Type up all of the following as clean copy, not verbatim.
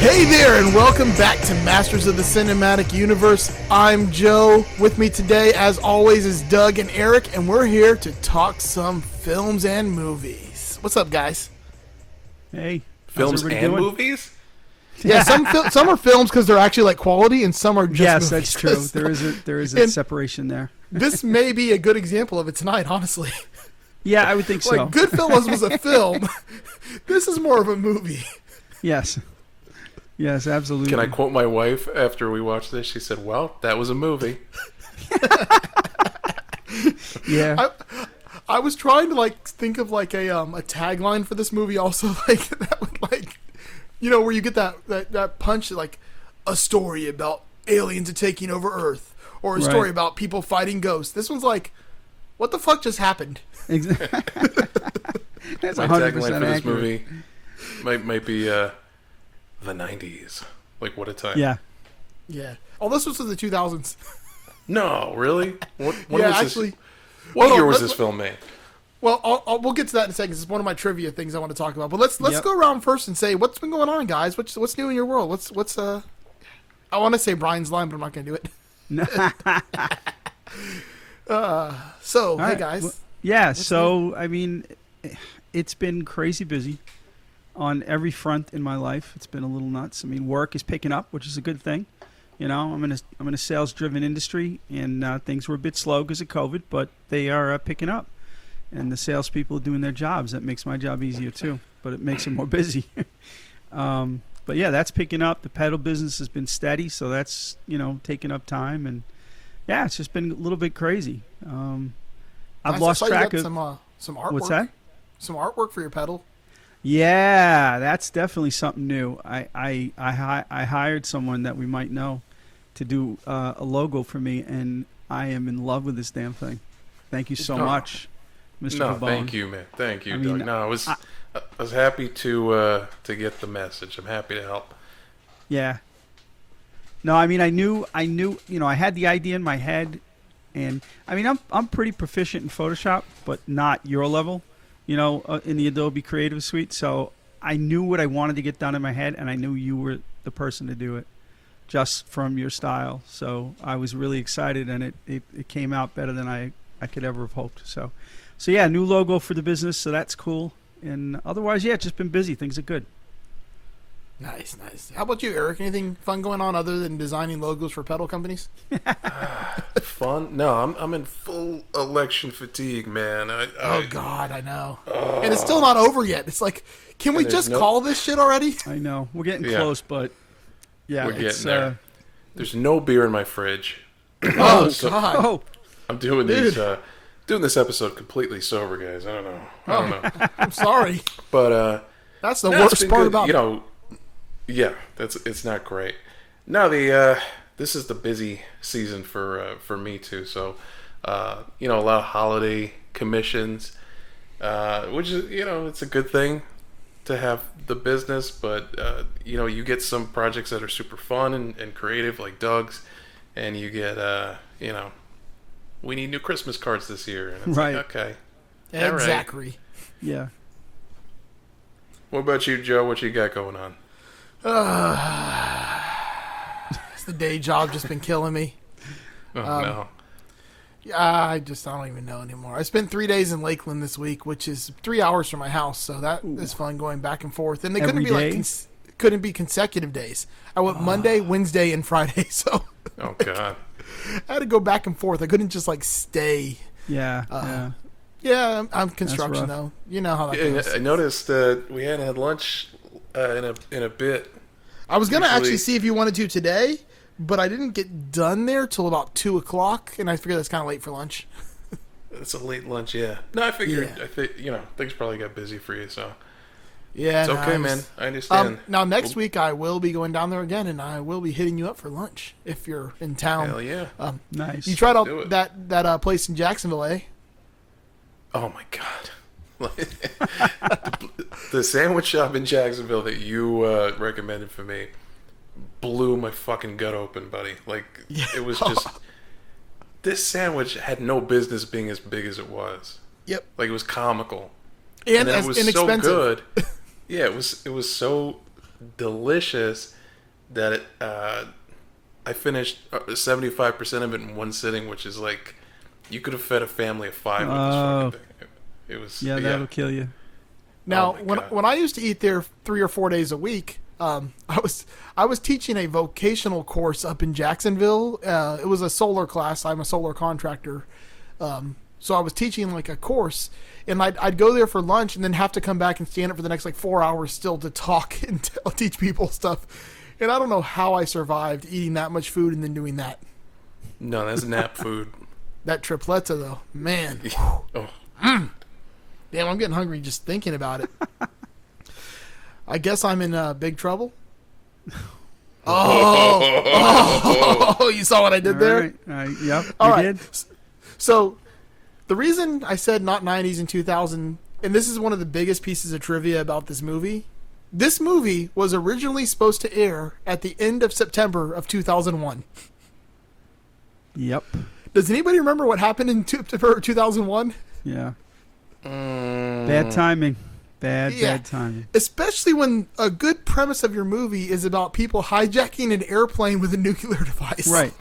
Hey there, and welcome back to Masters of the Cinematic Universe. I'm Joe. With me today, as always, is Doug and Eric, and we're here to talk some films and movies. What's up, guys? Hey, films and doing? movies? Yeah, some are films because they're actually like quality, and some are just movies. That's true. There is a separation there. This may be a good example of it tonight, honestly. Yeah, I would think so. Like Goodfellas was a film. This is more of a movie. Yes. Yes, absolutely. Can I quote my wife after we watched this? She said, "Well, that was a movie." Yeah. I was trying to like think of like a tagline for this movie also, like that would like, you know, where you get that punch, like a story about aliens taking over Earth, or a story about people fighting ghosts. This one's like, what the fuck just happened? Exactly. That's my 100% tagline for this accurate. movie might be the 90s. Like, what a time. Yeah. Oh, this was in the 2000s. No, really? When yeah, was actually. This? What Hold year on, was this film made? Well, we'll get to that in a second. It's one of my trivia things I want to talk about. But let's Yep. go around first and say what's been going on, guys. What's new in your world? What's I want to say Brian's line, but I'm not going to do it. So, All hey right. guys. Well, yeah, so, I mean, it's been crazy busy on every front in my life. It's been a little nuts. I mean, work is picking up, which is a good thing. You know, I'm in a sales-driven industry, and things were a bit slow because of COVID, but they are picking up. And the salespeople are doing their jobs. That makes my job easier, too, but it makes it more busy. But, yeah, that's picking up. The pedal business has been steady, so that's, you know, taking up time. And, yeah, it's just been a little bit crazy. I've lost track of some artwork. What's that? Some artwork for your pedal. Yeah, that's definitely something new. I hired someone that we might know to do a logo for me, and I am in love with this damn thing. Thank you so much, Mr. No, Pabon. thank you, man. Thank you, I Doug. mean, No, I was happy to get the message. I'm happy to help. Yeah. No, I mean, I knew, you know, I had the idea in my head, and I mean, I'm pretty proficient in Photoshop, but not your level, you know, in the Adobe Creative Suite. So I knew what I wanted to get done in my head, and I knew you were the person to do it, just from your style. So I was really excited, and it came out better than I could ever have hoped. So yeah, new logo for the business, so that's cool. And otherwise, yeah, it's just been busy. Things are good. Nice. How about you, Eric? Anything fun going on other than designing logos for pedal companies? Fun? No, I'm in full election fatigue, man. Oh God, I know. And it's still not over yet. It's like, can we just call this shit already? I know we're getting close, but yeah, we're getting there. There's no beer in my fridge. Oh So God. Oh, I'm doing doing this episode completely sober, guys. I don't know. I'm sorry. But That's the no, it's worst been part good. about You it. know, yeah, it's not great. No, this is the busy season for me too. So, you know, a lot of holiday commissions, which is, you know, it's a good thing to have the business, but you know, you get some projects that are super fun and creative, like Doug's, and you get you know, we need new Christmas cards this year, and it's Right. like, okay, Exactly. yeah. What about you, Joe? What you got going on? It's the day job just been killing me. Oh no. I don't even know anymore. I spent 3 days in Lakeland this week, which is 3 hours from my house, so that is fun going back and forth. And they couldn't Every be like day? couldn't be consecutive days. I went Monday, Wednesday, and Friday, so Oh god. I had to go back and forth. I couldn't just like stay. Yeah. Yeah, I'm construction rough. though. You know how that Yeah, goes. I noticed we hadn't had lunch in a bit. I was gonna usually- actually see if you wanted to today, but I didn't get done there till about 2:00, and I figured that's kind of late for lunch. It's a late lunch, yeah. No, I figured. Yeah. I think you know things probably got busy for you, so Yeah, it's no, okay, I was- man. I understand. Now next week I will be going down there again, and I will be hitting you up for lunch if you're in town. Hell yeah! Nice. You tried Do out it. that place in Jacksonville, eh? Oh my god, the sandwich shop in Jacksonville that you recommended for me blew my fucking gut open, buddy. Like it was just this sandwich had no business being as big as it was. Yep. Like it was comical. And then as it was inexpensive. so good. Yeah, it was so delicious that I finished 75% of it in one sitting, which is like you could have fed a family of 5 with this fucking thing. It was that'll kill you. Now, Oh my God. when I used to eat there 3 or 4 days a week, I was teaching a vocational course up in Jacksonville. It was a solar class. I'm a solar contractor, so I was teaching like a course, and I'd go there for lunch and then have to come back and stand up for the next like 4 hours still to talk and teach people stuff. And I don't know how I survived eating that much food and then doing that. No, that's nap food. That tripletta though, man. Oh. Damn, I'm getting hungry just thinking about it. I guess I'm in big trouble. Oh, you saw what I did there? All right. Yep, All you right. did. So, the reason I said not 90s and 2000, and this is one of the biggest pieces of trivia about this movie was originally supposed to air at the end of September of 2001. Yep. Does anybody remember what happened in September 2001? Yeah. Bad timing. Bad timing. Especially when a good premise of your movie is about people hijacking an airplane with a nuclear device. Right.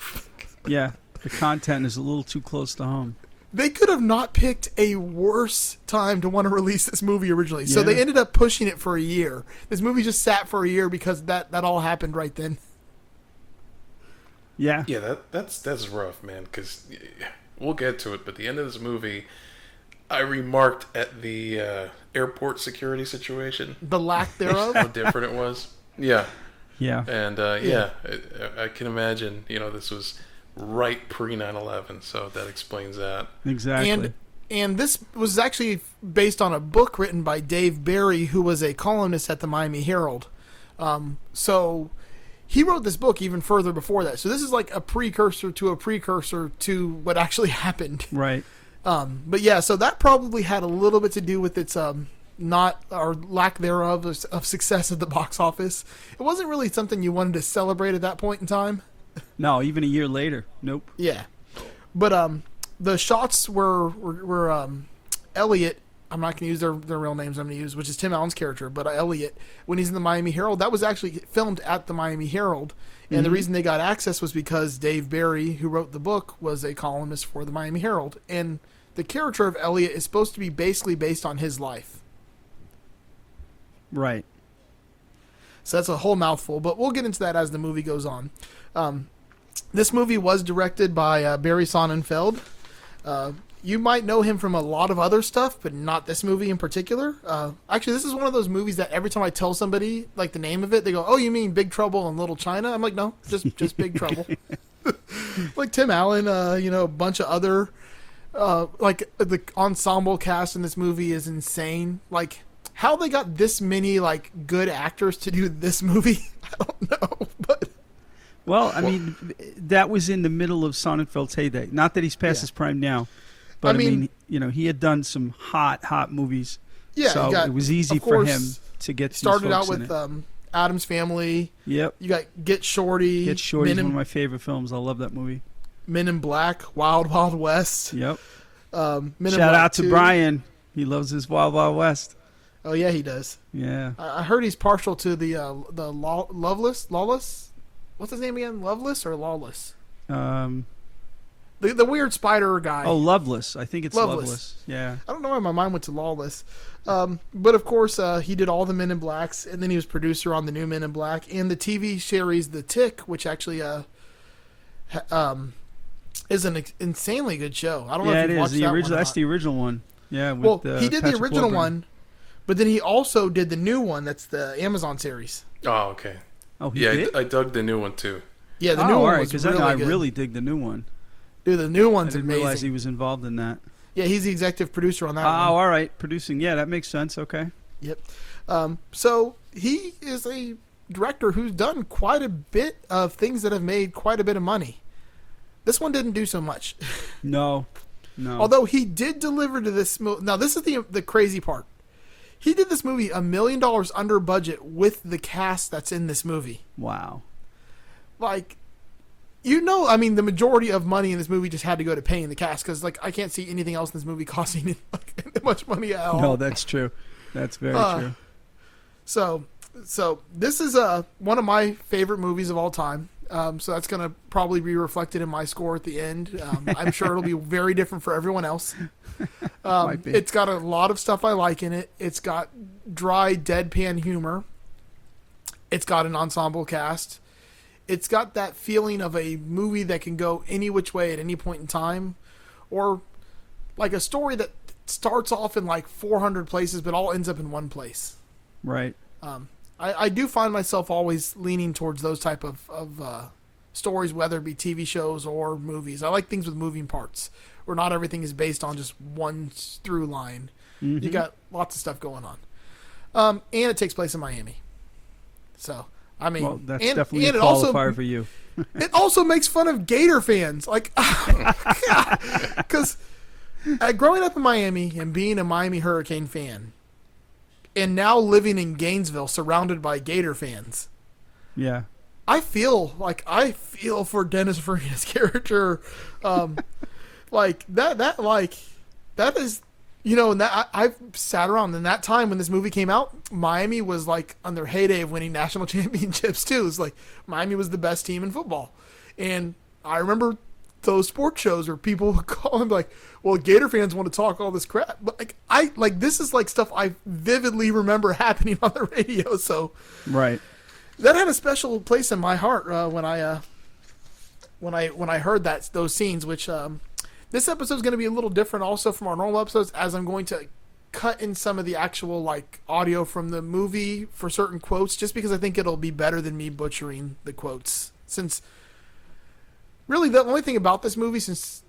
Yeah. The content is a little too close to home. They could have not picked a worse time to want to release this movie originally. So Yeah. they ended up pushing it for a year. This movie just sat for a year because that all happened right then. Yeah. Yeah, that's rough, man. Because we'll get to it, but the end of this movie, I remarked at the airport security situation The lack thereof. how different it was. Yeah, Yeah. and I can imagine. This was right pre 9/11, so that explains that. Exactly. And this was actually based on a book written by Dave Barry, who was a columnist at the Miami Herald. So he wrote this book even further before that. So this is like a precursor to what actually happened. Right. But yeah, so that probably had a little bit to do with its not or lack thereof of success at the box office. It wasn't really something you wanted to celebrate at that point in time. No, even a year later. Nope. Yeah, but the shots were Elliot. I'm not going to use their real names. I'm going to use, which is Tim Allen's character, but Elliot, when he's in the Miami Herald, that was actually filmed at the Miami Herald. And the reason they got access was because Dave Barry, who wrote the book, was a columnist for the Miami Herald. And the character of Elliot is supposed to be basically based on his life. Right. So that's a whole mouthful, but we'll get into that as the movie goes on. This movie was directed by Barry Sonnenfeld. You might know him from a lot of other stuff, but not this movie in particular. Actually, this is one of those movies that every time I tell somebody like the name of it, they go, "Oh, you mean Big Trouble in Little China?" I'm like, "No, just Big Trouble." Like Tim Allen, a bunch of other, like the ensemble cast in this movie is insane. Like how they got this many like good actors to do this movie, I don't know, but. Well, I mean, that was in the middle of Sonnenfeld's heyday. Not that he's past his prime now, but I mean, he had done some hot movies. Yeah, so it was easy for him to get. Started out with with Addams Family. Yep. You got Get Shorty. Get Shorty is one of my favorite films. I love that movie. Men in Black, Wild Wild West. Yep. Men in Shout Black out to 2. Brian. He loves his Wild Wild West. Oh yeah, he does. Yeah. I heard he's partial to the Lawless. What's his name again? Loveless or Lawless? The weird spider guy. Oh, Loveless. I think it's Loveless. Loveless. Yeah. I don't know why my mind went to Lawless. But of course, he did all the Men in Blacks, and then he was producer on the new Men in Black and the TV series The Tick, which actually is an insanely good show. I don't know if you've watched that one. That's the original one. Yeah. Well, With, he did Patrick the original Warburton. one, but then he also did the new one. That's the Amazon series. Oh, okay. Oh, he Yeah, did? I dug the new one too. Yeah, the new one was because really I good. really dig the new one. Dude, the new I one's didn't realize he amazing. was involved in that. Yeah, he's the executive producer on that Oh, one. all right. Producing. Yeah, that makes sense. Okay. Yep. So he is a director who's done quite a bit of things that have made quite a bit of money. This one didn't do so much. No. Although he did deliver to this movie. Now, this is the crazy part. He did this movie $1 million under budget with the cast that's in this movie. Wow. Like, I mean, the majority of money in this movie just had to go to paying the cast because, like, I can't see anything else in this movie costing like, that much money at all. No, that's true. That's very true. So So this is one of my favorite movies of all time. So that's going to probably be reflected in my score at the end. I'm sure it'll be very different for everyone else. Might be. It's got a lot of stuff I like in it. It's got dry, deadpan humor. It's got an ensemble cast. It's got that feeling of a movie that can go any which way at any point in time, or like a story that starts off in like 400 places but all ends up in one place. Right. I do find myself always leaning towards those type of stories, whether it be TV shows or movies. I like things with moving parts, where not everything is based on just one through line. Mm-hmm. You got lots of stuff going on. And it takes place in Miami. So, I mean... Well, that's and definitely a it also, qualifier for you. It also makes fun of Gator fans. Like, because growing up in Miami and being a Miami Hurricane fan, and now living in Gainesville surrounded by Gator fans, Yeah. I feel for Dennis Farina's character. Like that is, you know, and that I've sat around in that time when this movie came out, Miami was like on their heyday of winning national championships too. It's like Miami was the best team in football. And I remember those sports shows where people would call and be like, well, Gator fans want to talk all this crap. But this is like stuff I vividly remember happening on the radio. So Right. that had a special place in my heart when I heard those scenes. Which this episode is going to be a little different, also from our normal episodes, as I'm going to cut in some of the actual like audio from the movie for certain quotes, just because I think it'll be better than me butchering the quotes. Since really the only thing about this movie, is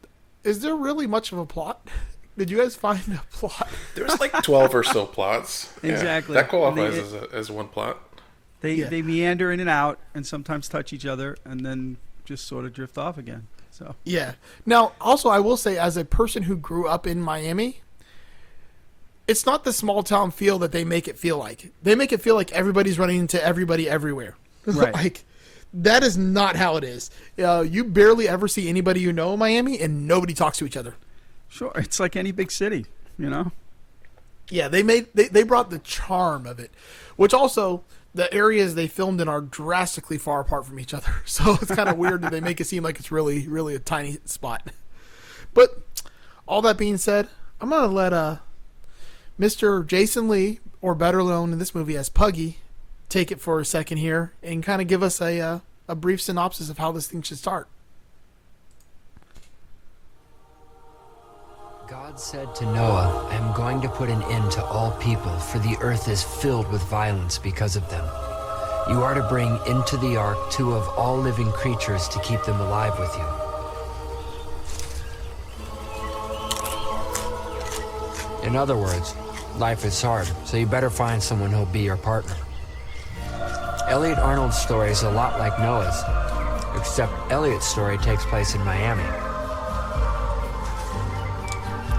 there really much of a plot? Did you guys find a plot? There's like 12 or so plots. Yeah, Exactly. that qualifies as one plot. They meander in and out and sometimes touch each other and then just sort of drift off again. So Yeah. Now, also, I will say, as a person who grew up in Miami, it's not the small town feel that they make it feel like. They make it feel like everybody's running into everybody everywhere. Right. Like, that is not how it is. You barely ever see anybody you know in Miami, and nobody talks to each other. sure, it's like any big city, you know? Yeah, they brought the charm of it, which also the areas they filmed in are drastically far apart from each other. So it's kind of weird that they make it seem like it's really, really a tiny spot. But all that being said, I'm going to let Mr. Jason Lee, or better known in this movie as Puggy, take it for a second here and kind of give us a brief synopsis of how this thing should start. God said to Noah, I am going to put an end to all people, for the earth is filled with violence because of them. You are to bring into the ark 2 of all living creatures to keep them alive with you. In other words, life is hard, so you better find someone who'll be your partner. Elliot Arnold's story is a lot like Noah's, except Elliot's story takes place in Miami.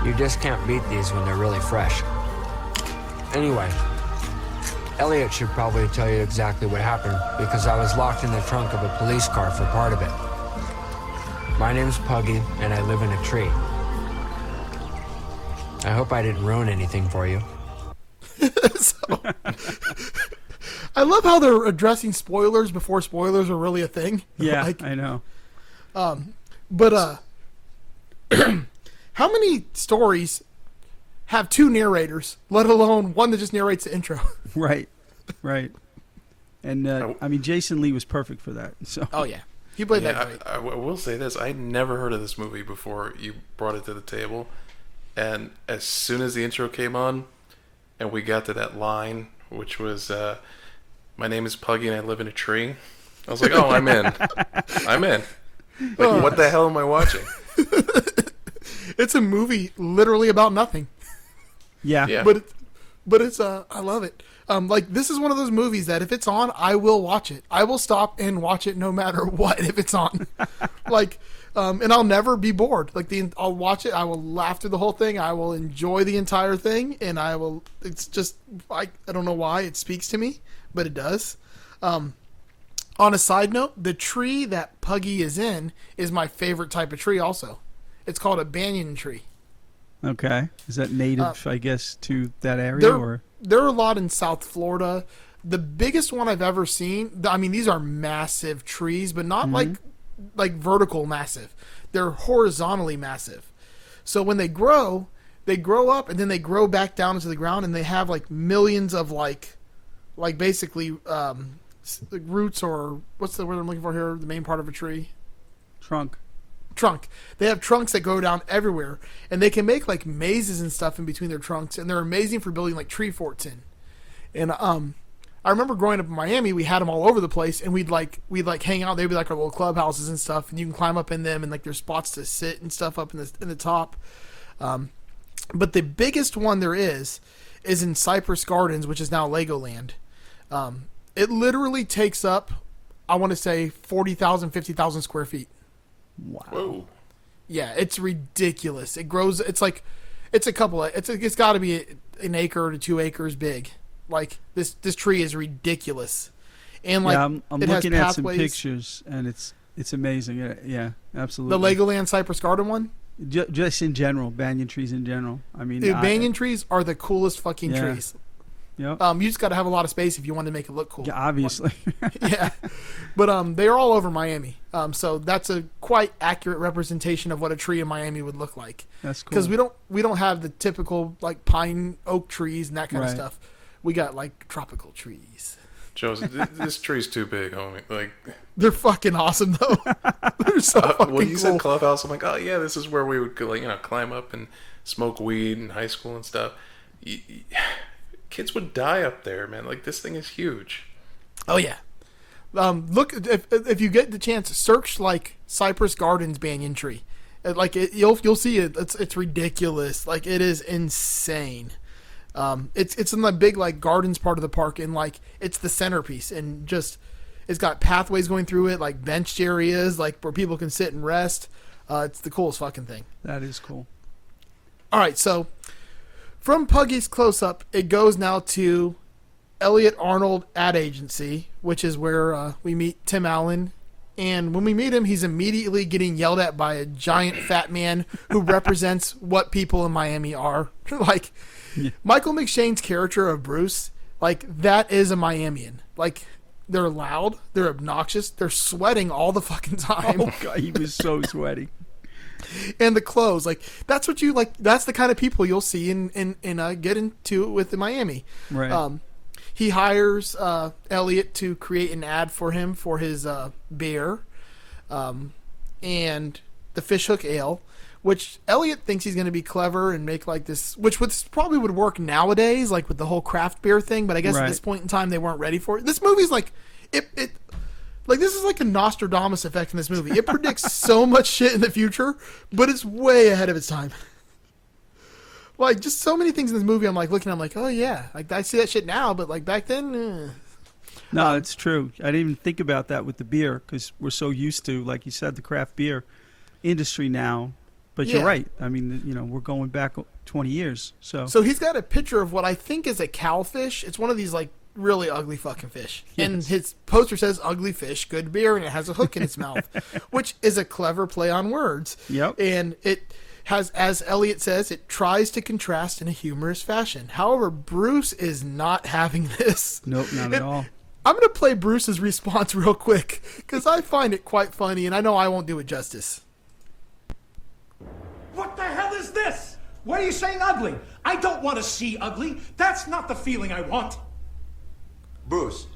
You just can't beat these when they're really fresh. Anyway, Elliot should probably tell you exactly what happened, because I was locked in the trunk of a police car for part of it. My name's Puggy, and I live in a tree. I hope I didn't ruin anything for you. So, I love how they're addressing spoilers before spoilers are really a thing. Yeah, Like, I know. but how many stories have 2 narrators, let alone one that just narrates the intro? Right. And, I mean, Jason Lee was perfect for that. So Oh, yeah. He played Yeah, that great. I will say this. I never heard of this movie before you brought it to the table. And as soon as the intro came on and we got to that line, which was, my name is Puggy and I live in a tree, I was like, oh, I'm in. I'm in. Like, what the hell am I watching? It's a movie literally about nothing. yeah. Yeah. But it's I love it. Like, this is one of those movies that if it's on, I will watch it. I will stop and watch it no matter what if it's on. Like, and I'll never be bored. Like, I'll watch it. I will laugh through the whole thing. I will enjoy the entire thing, and it's just, I don't know why it speaks to me, but it does. On a side note, the tree that Puggy is in is my favorite type of tree also. It's called a banyan tree. Okay. Is that native, I guess, to that area? There are a lot in South Florida. The biggest one I've ever seen. I mean, these are massive trees, but not like vertical massive. They're horizontally massive. So when they grow up and then they grow back down into the ground, and they have like millions of like basically roots, or what's the word I'm looking for here? The main part of a tree. Trunk. They have trunks that go down everywhere, and they can make like mazes and stuff in between their trunks, and they're amazing for building like tree forts in. And I remember growing up in Miami, we had them all over the place, and we'd hang out. They'd be like our little clubhouses and stuff, and you can climb up in them, and like there's spots to sit and stuff up in the top. But the biggest one there is in Cypress Gardens, which is now Legoland. It literally takes up, I want to say, 40,000, 50,000 square feet. Wow. Whoa. Yeah, it's ridiculous. It grows. It's got to be an acre to 2 acres big. Like this tree is ridiculous. And like, yeah, I'm it has looking at some pathways. pictures, and it's amazing. Yeah, absolutely. The Legoland Cypress Garden one. Just in general, banyan trees in general. I mean, Dude, banyan trees are the coolest fucking trees. Yep. You just got to have a lot of space if you want to make it look cool. Yeah, obviously. Yeah, but they are all over Miami. So that's a quite accurate representation of what a tree in Miami would look like. That's cool. Because we don't have the typical like pine oak trees and that kind of Right. stuff. We got like tropical trees. Joseph, this tree's too big, homie. Like, They're fucking awesome though. They're so fucking when you cool. said clubhouse, I'm like, oh yeah, this is where we would go, like, climb up and smoke weed in high school and stuff. Kids would die up there, man. Like, this thing is huge. Oh yeah. Look, if you get the chance, search like Cypress Gardens banyan tree. Like you'll see it. It's ridiculous. Like it is insane. It's in the big like gardens part of the park, and like it's the centerpiece, and just it's got pathways going through it, like benched areas, like where people can sit and rest. It's the coolest fucking thing. That is cool. All right, so from Puggy's close-up, it goes now to Elliot Arnold Ad Agency, which is where we meet Tim Allen. And when we meet him, he's immediately getting yelled at by a giant fat man who represents what people in Miami are. Like, Yeah. Michael McShane's character of Bruce, like, that is a Miamian. Like, they're loud, they're obnoxious, they're sweating all the fucking time. Oh god, he was so sweaty. And the clothes, like, that's what you like. That's the kind of people you'll see in get into it with in Miami. Right. He hires Elliot to create an ad for him for his beer, and the Fishhook Ale, which Elliot thinks he's going to be clever and make like this, which probably would work nowadays, like with the whole craft beer thing. But I guess at Right. this point in time, they weren't ready for it. This movie's like it. Like, this is like a Nostradamus effect in this movie. It predicts so much shit in the future, but it's way ahead of its time. Like, just so many things in this movie, I'm like, looking, I'm like, oh yeah. Like, I see that shit now, but like back then, No, it's true. I didn't even think about that with the beer because we're so used to, like you said, the craft beer industry now. But Yeah. you're right. I mean, we're going back 20 years. So he's got a picture of what I think is a cowfish. It's one of these like really ugly fucking fish. And Yes. his poster says ugly fish, good beer, and it has a hook in its mouth, which is a clever play on words. Yep. And it has, as Elliot says, it tries to contrast in a humorous fashion. However, Bruce is not having this. Nope, not at all. I'm going to play Bruce's response real quick because I find it quite funny, and I know I won't do it justice. What the hell is this? Why are you saying ugly? I don't want to see ugly. That's not the feeling I want. Bruce,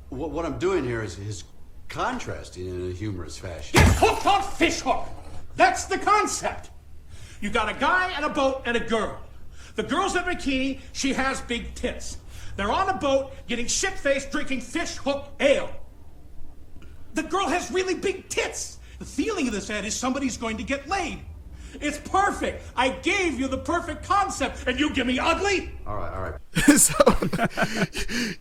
what I'm doing here is contrasting in a humorous fashion. Get hooked on fish hook. That's the concept. You got a guy and a boat and a girl. The girl's in a bikini. She has big tits. They're on a boat getting shit-faced drinking fish hook ale. The girl has really big tits. The feeling of this ad is somebody's going to get laid. It's perfect. I gave you the perfect concept, and you give me ugly? All right. So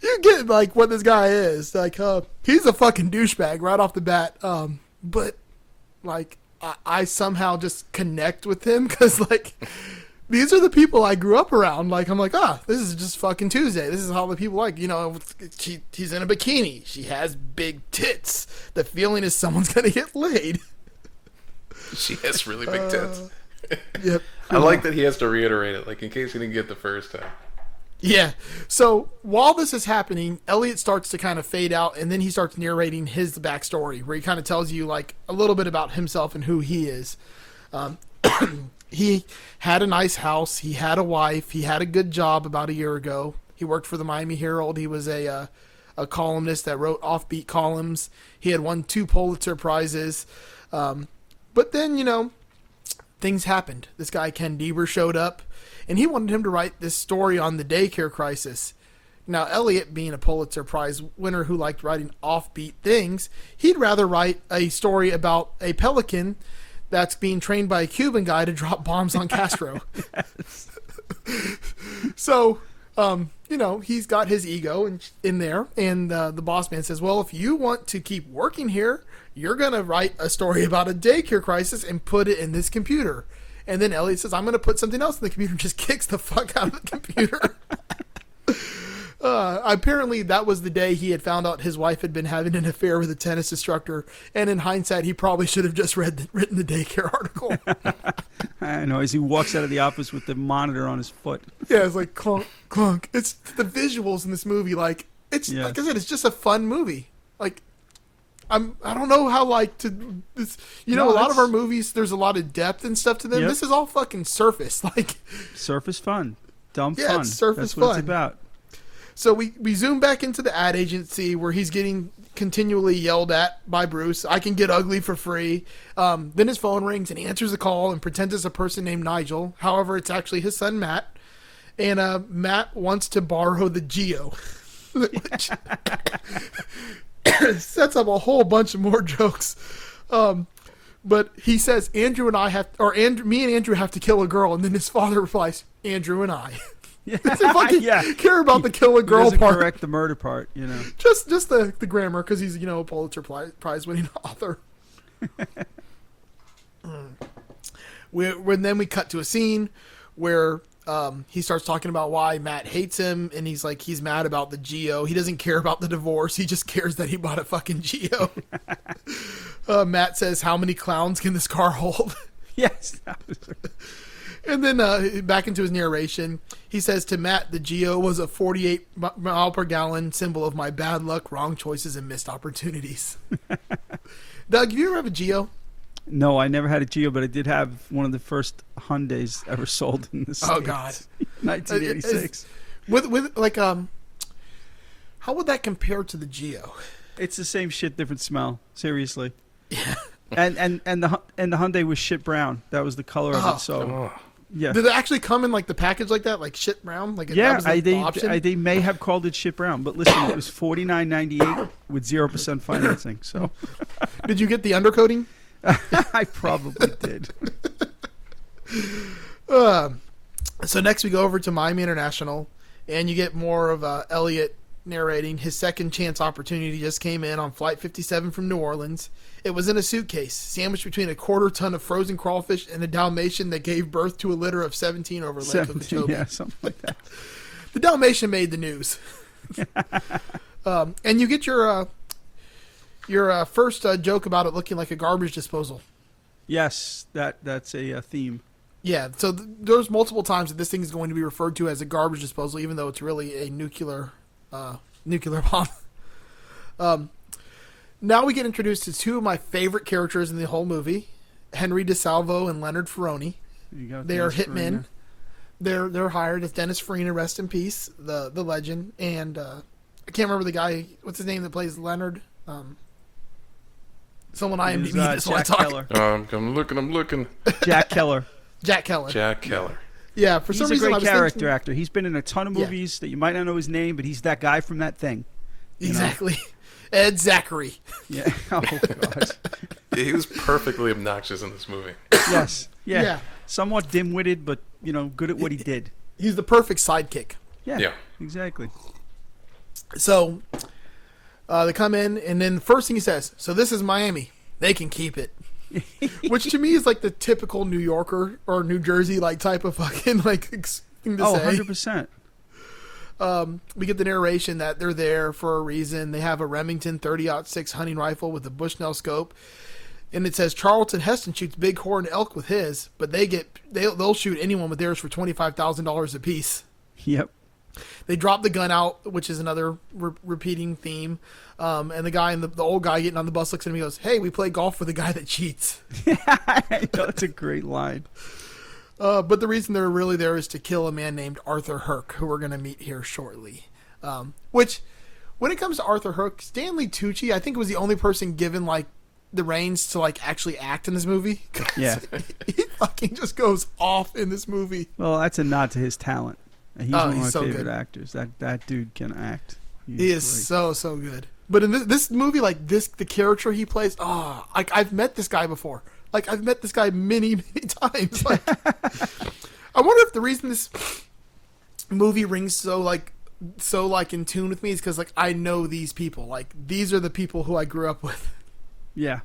you get like what this guy is like. He's a fucking douchebag right off the bat. But like I somehow just connect with him because like these are the people I grew up around. Like I'm like, this is just fucking Tuesday. This is how the people like. He's in a bikini. She has big tits. The feeling is someone's gonna get laid. She has really big tits. Yep. I like that he has to reiterate it, like in case he didn't get the first time. Yeah. So while this is happening, Elliot starts to kind of fade out, and then he starts narrating his backstory, where he kind of tells you like a little bit about himself and who he is. He had a nice house. He had a wife. He had a good job about a year ago. He worked for the Miami Herald. He was a columnist that wrote offbeat columns. He had won 2 Pulitzer Prizes. But then, things happened. This guy, Ken Deaver, showed up, and he wanted him to write this story on the daycare crisis. Now, Elliot, being a Pulitzer Prize winner who liked writing offbeat things, he'd rather write a story about a pelican that's being trained by a Cuban guy to drop bombs on Castro. So, he's got his ego in there, and the boss man says, well, if you want to keep working here, you're going to write a story about a daycare crisis and put it in this computer. And then Elliot says, I'm going to put something else in the computer, and just kicks the fuck out of the computer. Apparently, that was the day he had found out his wife had been having an affair with a tennis instructor. And in hindsight, he probably should have just written the daycare article. I know, as he walks out of the office with the monitor on his foot. Yeah, it's like clunk, clunk. It's the visuals in this movie. Like I said, it's just a fun movie. Like, I don't know how to this. A lot of our movies, there's a lot of depth and stuff to them. Yep. This is all fucking surface. Like, surface fun, dumb yeah, fun. It's surface That's fun. what it's about. So we zoom back into the ad agency where he's getting continually yelled at by Bruce. I can get ugly for free. Then his phone rings and he answers the call and pretends it's a person named Nigel. However, it's actually his son, Matt. And Matt wants to borrow the Geo. Which sets up a whole bunch of more jokes. But he says, me and Andrew have to kill a girl. And then his father replies, Andrew and I. Yeah. Doesn't fucking care about the kill a girl doesn't part. correct the murder part, Just the grammar, because he's a Pulitzer Prize winning author. Then we cut to a scene where he starts talking about why Matt hates him, and he's mad about the Geo. He doesn't care about the divorce. He just cares that he bought a fucking Geo. Matt says, "How many clowns can this car hold?" Yes. And then back into his narration, he says to Matt, the Geo was a 48 mile per gallon symbol of my bad luck, wrong choices, and missed opportunities. Doug, have you ever have a Geo? No, I never had a Geo, but I did have one of the first Hyundais ever sold in the States. Oh, God. 1986. How would that compare to the Geo? It's the same shit, different smell. Seriously. Yeah. And the Hyundai was shit brown. That was the color of it. So, yeah. Did it actually come in the package like that, like shit brown? Like yeah, that was the option? they may have called it shit brown, but listen, it was $49.98 with 0% financing. So, did you get the undercoating? I probably did. So next we go over to Miami International, and you get more of Elliot narrating. His second chance opportunity just came in on Flight 57 from New Orleans. It was in a suitcase, sandwiched between a quarter ton of frozen crawfish and a Dalmatian that gave birth to a litter of 17 over Lake Okeechobee. Yeah, something like that. The Dalmatian made the news. And you get your first joke about it looking like a garbage disposal. Yes, that's a theme. Yeah, so there's multiple times that this thing is going to be referred to as a garbage disposal, even though it's really a nuclear bomb. Now we get introduced to two of my favorite characters in the whole movie, Henry DeSalvo and Leonard Ferroni. They are hitmen. They're hired as Dennis Farina, rest in peace, the legend, and I can't remember the guy. What's his name that plays Leonard? Someone IMDb this while I talk. Keller. I'm looking. Jack Keller. Jack Keller. Jack Keller. Yeah, for some reason he's a I great was character thinking, actor. He's been in a ton of movies that you might not know his name, but he's that guy from that thing. Exactly. Ed Zachary. Yeah. Oh God. Yeah, he was perfectly obnoxious in this movie. Yes. Yeah. Yeah. Somewhat dim-witted, but good at what he did. He's the perfect sidekick. Yeah. Exactly. So they come in, and then the first thing he says, "So this is Miami. They can keep it." Which to me is like the typical New Yorker or New Jersey type of fucking thing to say. 100%. We get the narration that they're there for a reason. They have a Remington 30-06 hunting rifle with a Bushnell scope, and it says Charlton Heston shoots bighorn elk with his, but they'll shoot anyone with theirs for $25,000 a piece. Yep. They drop the gun out, which is another repeating theme. And the guy and the old guy getting on the bus looks at him and goes, "Hey, we play golf with the guy that cheats." That's a great line. But the reason they're really there is to kill a man named Arthur Herc, who we're going to meet here shortly. Which, when it comes to Arthur Herc, Stanley Tucci, I think was the only person given like the reins to like actually act in this movie. Yeah. He fucking just goes off in this movie. Well, that's a nod to his talent. He's one of my so favorite good. actors. That dude can act. He is so good. But in this movie, like the character he plays, like I've met this guy before. Like I've met this guy many times. Like, I wonder if the reason this movie rings so in tune with me is because like I know these people. Like these are the people who I grew up with. Yeah.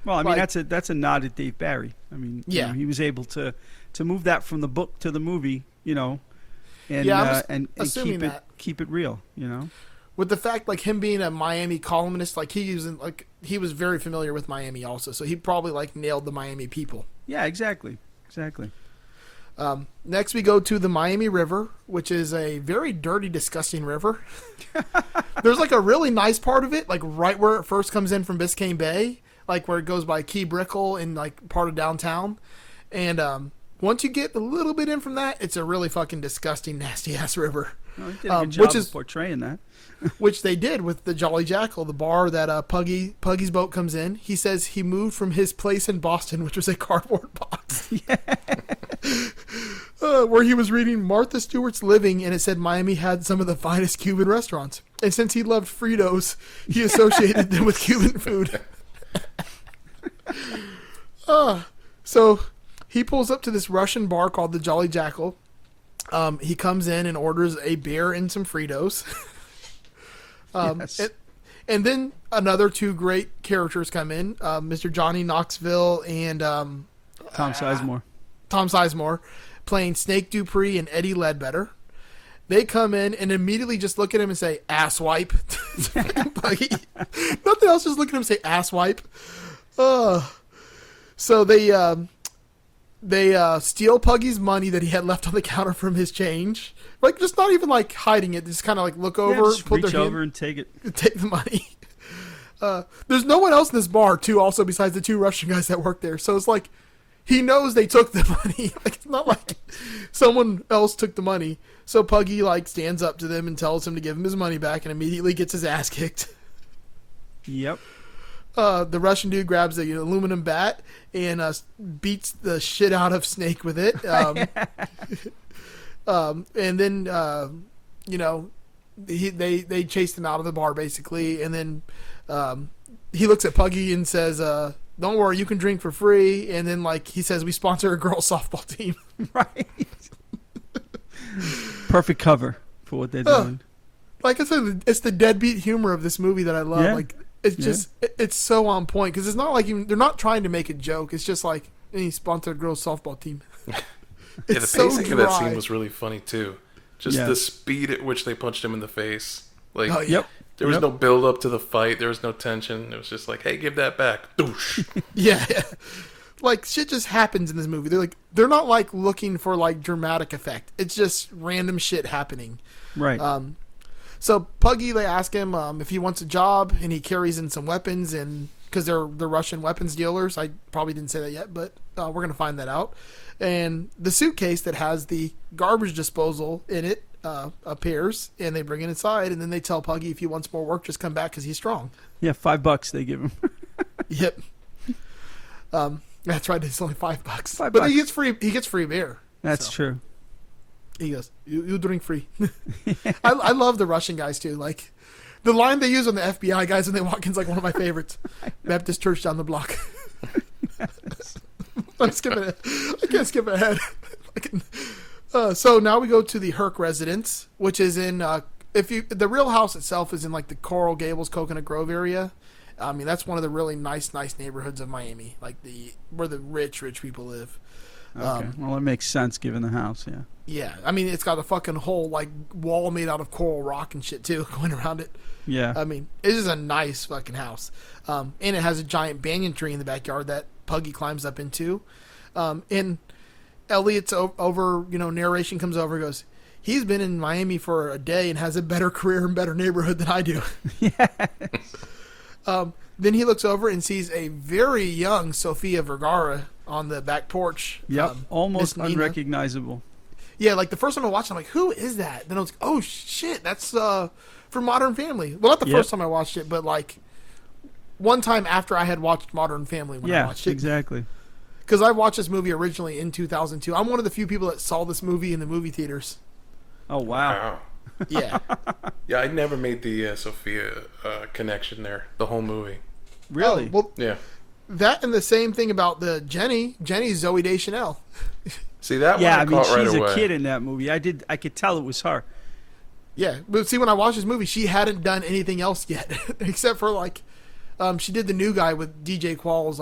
Well, I mean Like- that's a nod at Dave Barry. I mean, Yeah. he was able to move that from the book to the movie, and Yeah, I'm just and assuming that. keep it real, With the fact like him being a Miami columnist, like he was very familiar with Miami also, so he probably like nailed the Miami people. Yeah, exactly. Next, we go to the Miami River, which is a very dirty, disgusting river. There's like a really nice part of it, like right where it first comes in from Biscayne Bay, like where it goes by Key Brickell in like part of downtown. And once you get a little bit in from that, it's a really fucking disgusting, nasty ass river. Well, he did a good job which is of portraying that. which they did with the Jolly Jackal, the bar that Puggy's boat comes in. He says he moved from his place in Boston, which was a cardboard box. Where he was reading Martha Stewart's Living, and it said Miami had some of the finest Cuban restaurants. And since he loved Fritos, he associated them with Cuban food. So he pulls up to this Russian bar called the Jolly Jackal. He comes in and orders a beer and some Fritos. Yes. And then another two great characters come in, Mr. Johnny Knoxville and Tom Sizemore. Tom Sizemore, playing Snake Dupree and Eddie Ledbetter. They come in and immediately just look at him and say, "Ass wipe." It's fucking Puggy. Nothing else, just look at him and say, "Ass wipe." So they steal Puggy's money that he had left on the counter from his change. Like, just not even like hiding it. Just kind of like look over, Just put reach their over hand, and take it. take the money. There's no one else in this bar, too, also besides the two Russian guys that work there. So it's like, he knows they took the money. Like, it's not like someone else took the money. So Puggy, like, stands up to them and tells him to give him his money back and immediately gets his ass kicked. Yep. The Russian dude grabs the aluminum bat and beats the shit out of Snake with it. And then, they chase him out of the bar, basically. And then he looks at Puggy and says, "Don't worry, you can drink for free." And then, like, he says, "We sponsor a girls' softball team." Right. Perfect cover for what they're doing. Like I said, it's the deadbeat humor of this movie that I love. Yeah. Like, it's just, it's so on point. Because it's not like they're not trying to make a joke. It's just like, he sponsored a girls' softball team. Yeah, the It's so pacing of that dry. scene was really funny too. Just Yeah. the speed at which they punched him in the face. Like, Oh, yeah. Yep. there was Yep. no build up to the fight. There was no tension. It was just like, hey, give that back. Doosh. Yeah. Like, shit just happens in this movie. They're not like looking for like dramatic effect. It's just random shit happening. Right. So Puggy, they ask him if he wants a job, and he carries in some weapons, and because they're Russian weapons dealers. I probably didn't say that yet, but we're gonna find that out. And the suitcase that has the garbage disposal in it appears, and they bring it inside, and then they tell Puggy if he wants more work, just come back because he's strong. Yeah, $5 they give him. Yep. That's right. It's only $5, $5. but he gets free. He gets free beer. That's So. true. He goes, you drink free. I love the Russian guys too. Like, the line they use on the FBI guys when they walk in is like one of my favorites. Baptist church down the block. I'm skipping it. I can't skip ahead. So now we go to the Herc residence, which is in the real house itself is in like the Coral Gables, Coconut Grove area. I mean, that's one of the really nice neighborhoods of Miami, like where the rich people live. Okay. Well, it makes sense given the house, yeah. Yeah, I mean, it's got a fucking whole like wall made out of coral rock and shit too going around it. Yeah. I mean, it is a nice fucking house, and it has a giant banyan tree in the backyard that Puggy climbs up into. And Elliot's over, narration comes over and goes, he's been in Miami for a day and has a better career and better neighborhood than I do. Then he looks over and sees a very young Sofia Vergara on the back porch. Yep, almost Miss Nina. unrecognizable. Yeah, like the first time I watched it, I'm like, who is that? Then I was like, oh shit, that's from Modern Family. Well, not the first time I watched it, but like one time after I had watched Modern Family when I watched it. Exactly. Because I watched this movie originally in 2002. I'm one of the few people that saw this movie in the movie theaters. Oh, wow. Yeah. Yeah, I never made the Sophia connection there. The whole movie. Really? Oh, well, Yeah. that and the same thing about the Jenny's Zoe Deschanel. See that Yeah, I one? mean, Caught right she's away. a kid in that movie. I could tell it was her. Yeah, but see, when I watched this movie, she hadn't done anything else yet, except for like, she did The New Guy with DJ Qualls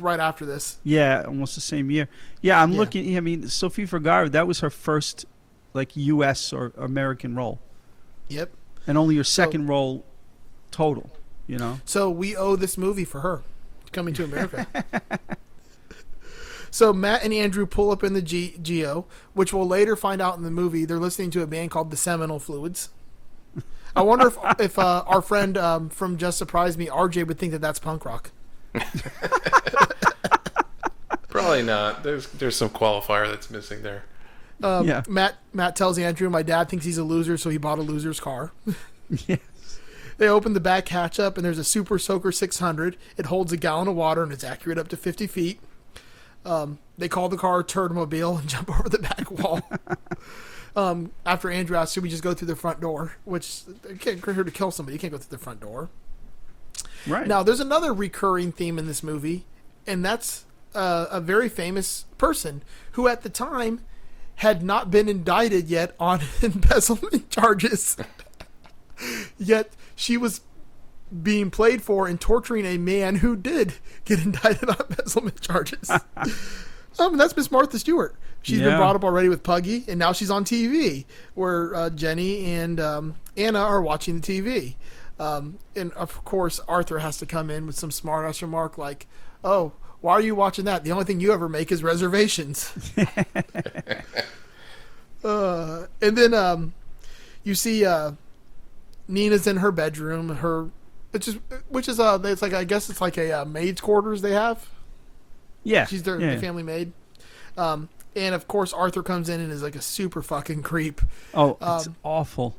right after this. Yeah, almost the same year. Yeah, I'm Yeah. looking. I mean, Sofia Vergara, that was her first, like, U.S. or American role, Yep. and only her second role total. You know. So we owe this movie for her coming to America. So Matt and Andrew pull up in the Geo, which we'll later find out in the movie. They're listening to a band called the Seminole Fluids. I wonder if our friend from Just Surprise Me, RJ, would think that that's punk rock. Probably not. There's some qualifier that's missing there. Yeah. Matt tells Andrew, my dad thinks he's a loser, so he bought a loser's car. Yes. They open the back hatch up, and there's a Super Soaker 600. It holds a gallon of water, and it's accurate up to 50 feet. They call the car a Turdmobile and jump over the back wall. After Andrew asks, should we just go through the front door? Which, you can't go here to kill somebody. You can't go through the front door. Right. Now, there's another recurring theme in this movie, and that's a very famous person who at the time had not been indicted yet on embezzlement charges. Yet she was being played for and torturing a man who did get indicted on embezzlement charges. And that's Miss Martha Stewart. She's been brought up already with Puggy, and now she's on TV, where Jenny and Anna are watching the TV. And of course, Arthur has to come in with some smart-ass remark like, "Oh, why are you watching that? The only thing you ever make is reservations." And then you see Nina's in her bedroom. Which is it's like, I guess it's like a maid's quarters they have. Yeah. She's the family maid. And of course Arthur comes in and is like a super fucking creep. Oh, it's awful.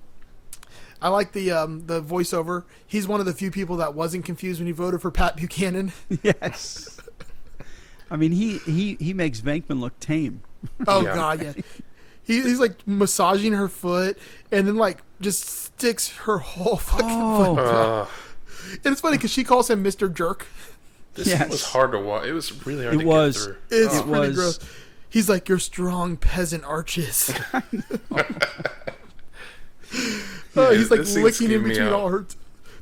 I like the voiceover. He's one of the few people that wasn't confused when he voted for Pat Buchanan. Yes. I mean, he makes Venkman look tame. Oh Yeah. God, yeah. He's like massaging her foot and then like just sticks her whole fucking foot. And it's funny because she calls him Mr. Jerk. This was hard to watch. It was really hard It to was. get through. It's It pretty was. gross. He's like, your strong peasant arches. He's like this scene licking in skeeved me between out. all her.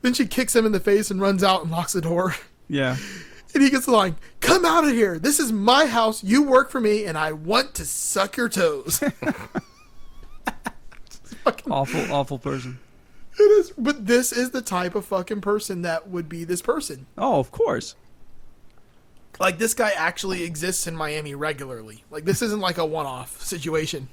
Then she kicks him in the face and runs out and locks the door. Yeah. And he gets the line, "Come out of here. This is my house. You work for me, and I want to suck your toes." Awful person. It is, but this is the type of fucking person that would be this person. Oh, of course. Like, this guy actually exists in Miami regularly. Like, this isn't like a one-off situation.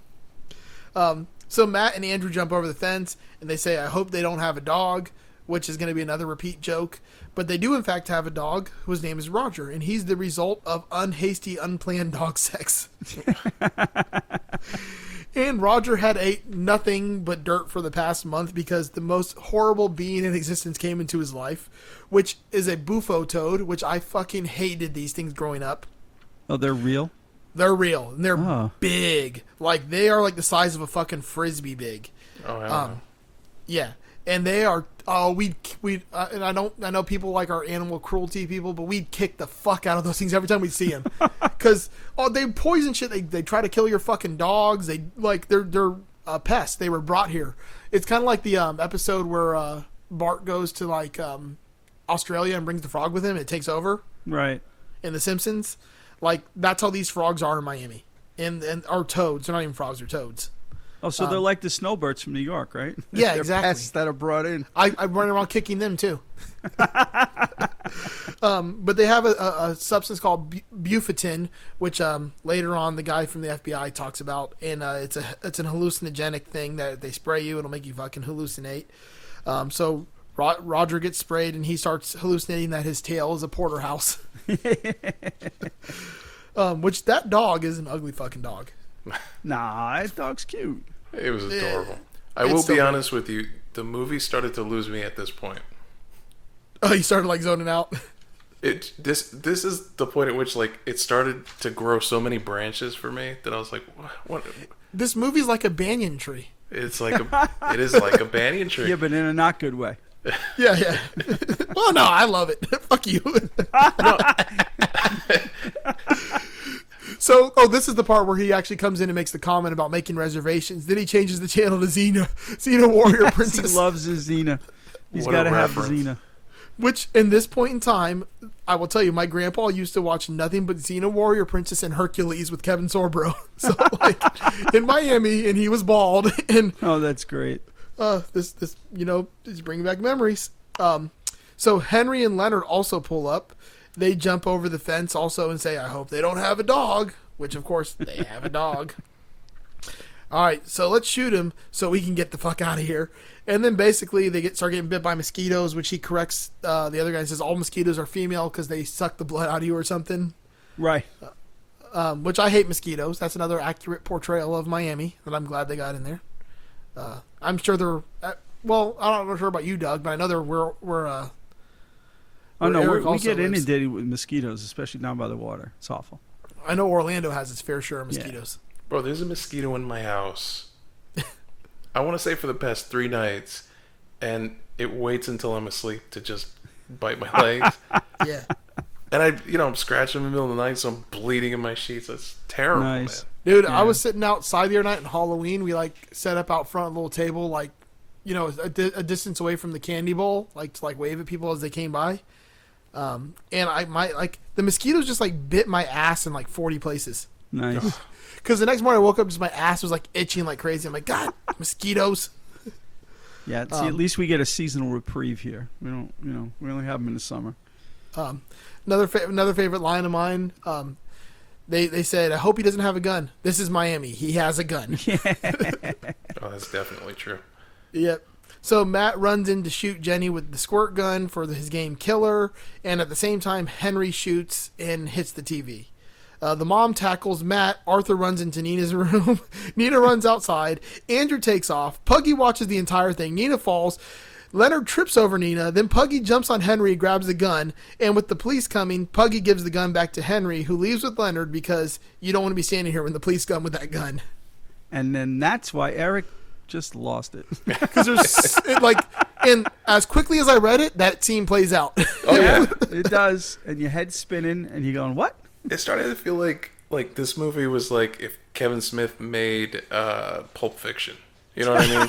So Matt and Andrew jump over the fence, and they say, "I hope they don't have a dog," which is going to be another repeat joke. But they do, in fact, have a dog whose name is Roger, and he's the result of unhasty, unplanned dog sex. And Roger had ate nothing but dirt for the past month because the most horrible being in existence came into his life, which is a bufo toad, which I fucking hated these things growing up. Oh, they're real? They're real, and they're Oh. big. Like, they are like the size of a fucking Frisbee big. Oh, hell Yeah, and they are. Oh, and I know people like our animal cruelty people, but we'd kick the fuck out of those things every time we see them, because they poison shit. They try to kill your fucking dogs. They're pests. They were brought here. It's kind of like the episode where Bart goes to like Australia and brings the frog with him. And it takes over Right. in The Simpsons. Like, that's how these frogs are in Miami, and are toads. They're not even frogs. They're toads. Oh, so they're like the snowbirds from New York, right? Yeah, They're exactly. pests that are brought in. I run around kicking them too. But they have a substance called Bufetin, which later on the guy from the FBI talks about, and it's an hallucinogenic thing that they spray you. It'll make you fucking hallucinate. So Roger gets sprayed, and he starts hallucinating that his tail is a porterhouse. Which that dog is an ugly fucking dog. Nah, that dog's cute. It was adorable. I will be honest with you. The movie started to lose me at this point. Oh, you started like zoning out. This is the point at which like it started to grow so many branches for me that I was like, what? This movie's like a banyan tree. It is like a banyan tree. Yeah, but in a not good way. Yeah. Well, no, I love it. Fuck you. So, this is the part where he actually comes in and makes the comment about making reservations. Then he changes the channel to Xena Warrior Princess. He loves his Xena. He's got to have the Xena. Which, in this point in time, I will tell you, my grandpa used to watch nothing but Xena Warrior Princess and Hercules with Kevin Sorbo. So, like, in Miami, and he was bald. And oh, that's great. This is bringing back memories. So Henry and Leonard also pull up. They jump over the fence also and say, I hope they don't have a dog. Which, of course, they have a dog. All right, so let's shoot him so we can get the fuck out of here. And then basically they start getting bit by mosquitoes, which he corrects the other guy and says all mosquitoes are female because they suck the blood out of you or something. Right. Which I hate mosquitoes. That's another accurate portrayal of Miami that I'm glad they got in there. I'm sure they're... well, I'm not sure about you, Doug, but I know we're we get inundated with mosquitoes, especially down by the water. It's awful. I know Orlando has its fair share of mosquitoes. Yeah. Bro, there's a mosquito in my house. I want to say for the past 3 nights, and it waits until I'm asleep to just bite my legs. Yeah. And I'm scratching in the middle of the night, so I'm bleeding in my sheets. That's terrible, nice. man. Dude, yeah. I was sitting outside the other night on Halloween. We set up out front a little table, a distance away from the candy bowl, to wave at people as they came by. And the mosquitoes just bit my ass in 40 places. Nice. Because the next morning I woke up, just my ass was itching like crazy. I'm like, God, mosquitoes. Yeah. See, at least we get a seasonal reprieve here. We don't, we only have them in the summer. Another favorite line of mine. They said, I hope he doesn't have a gun. This is Miami. He has a gun. Oh, that's definitely true. Yep. So Matt runs in to shoot Jenny with the squirt gun for his game Killer, and at the same time, Henry shoots and hits the TV. The mom tackles Matt. Arthur runs into Nina's room. Nina runs outside. Andrew takes off. Puggy watches the entire thing. Nina falls. Leonard trips over Nina. Then Puggy jumps on Henry, grabs the gun, and with the police coming, Puggy gives the gun back to Henry, who leaves with Leonard because you don't want to be standing here when the police come with that gun. And then that's why Eric just lost it. Because there's and as quickly as I read it, that scene plays out. Oh yeah, it does. And your head's spinning, and you're going, "What?" It started to feel like this movie was like if Kevin Smith made Pulp Fiction. You know what I mean?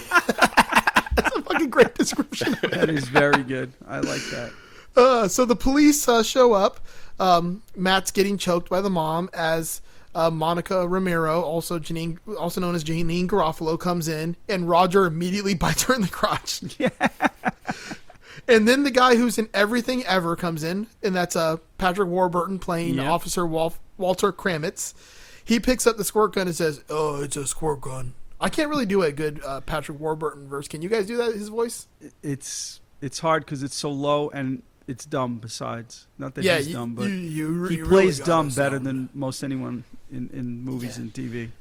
That's a fucking great description. That is very good. I like that. So the police show up. Matt's getting choked by the mom as Monica Romero, also known as Janine Garofalo, comes in, and Roger immediately bites her in the crotch. Yeah. And then the guy who's in everything ever comes in, and that's Patrick Warburton playing Officer Walter Kramitz. He picks up the squirt gun and says, "Oh, it's a squirt gun." I can't really do a good Patrick Warburton verse. Can you guys do that? His voice? It's hard because it's so low and it's dumb. Besides, not that he's dumb, but he plays really dumb better than most anyone in movies and TV.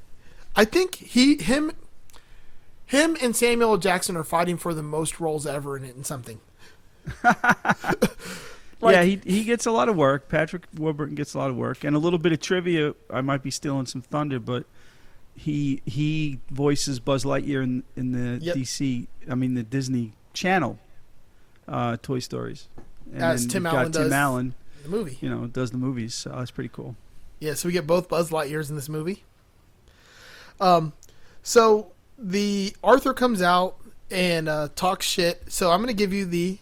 I think him and Samuel L. Jackson are fighting for the most roles ever in something. He gets a lot of work. Patrick Warburton gets a lot of work, and a little bit of trivia. I might be stealing some thunder, but he voices Buzz Lightyear in the the Disney Channel Toy Stories. And as Tim Allen does Tim Allen, the movie. Does the movies. So that's pretty cool. Yeah, so we get both Buzz Lightyears in this movie. So the Arthur comes out and talks shit. So I'm going to give you the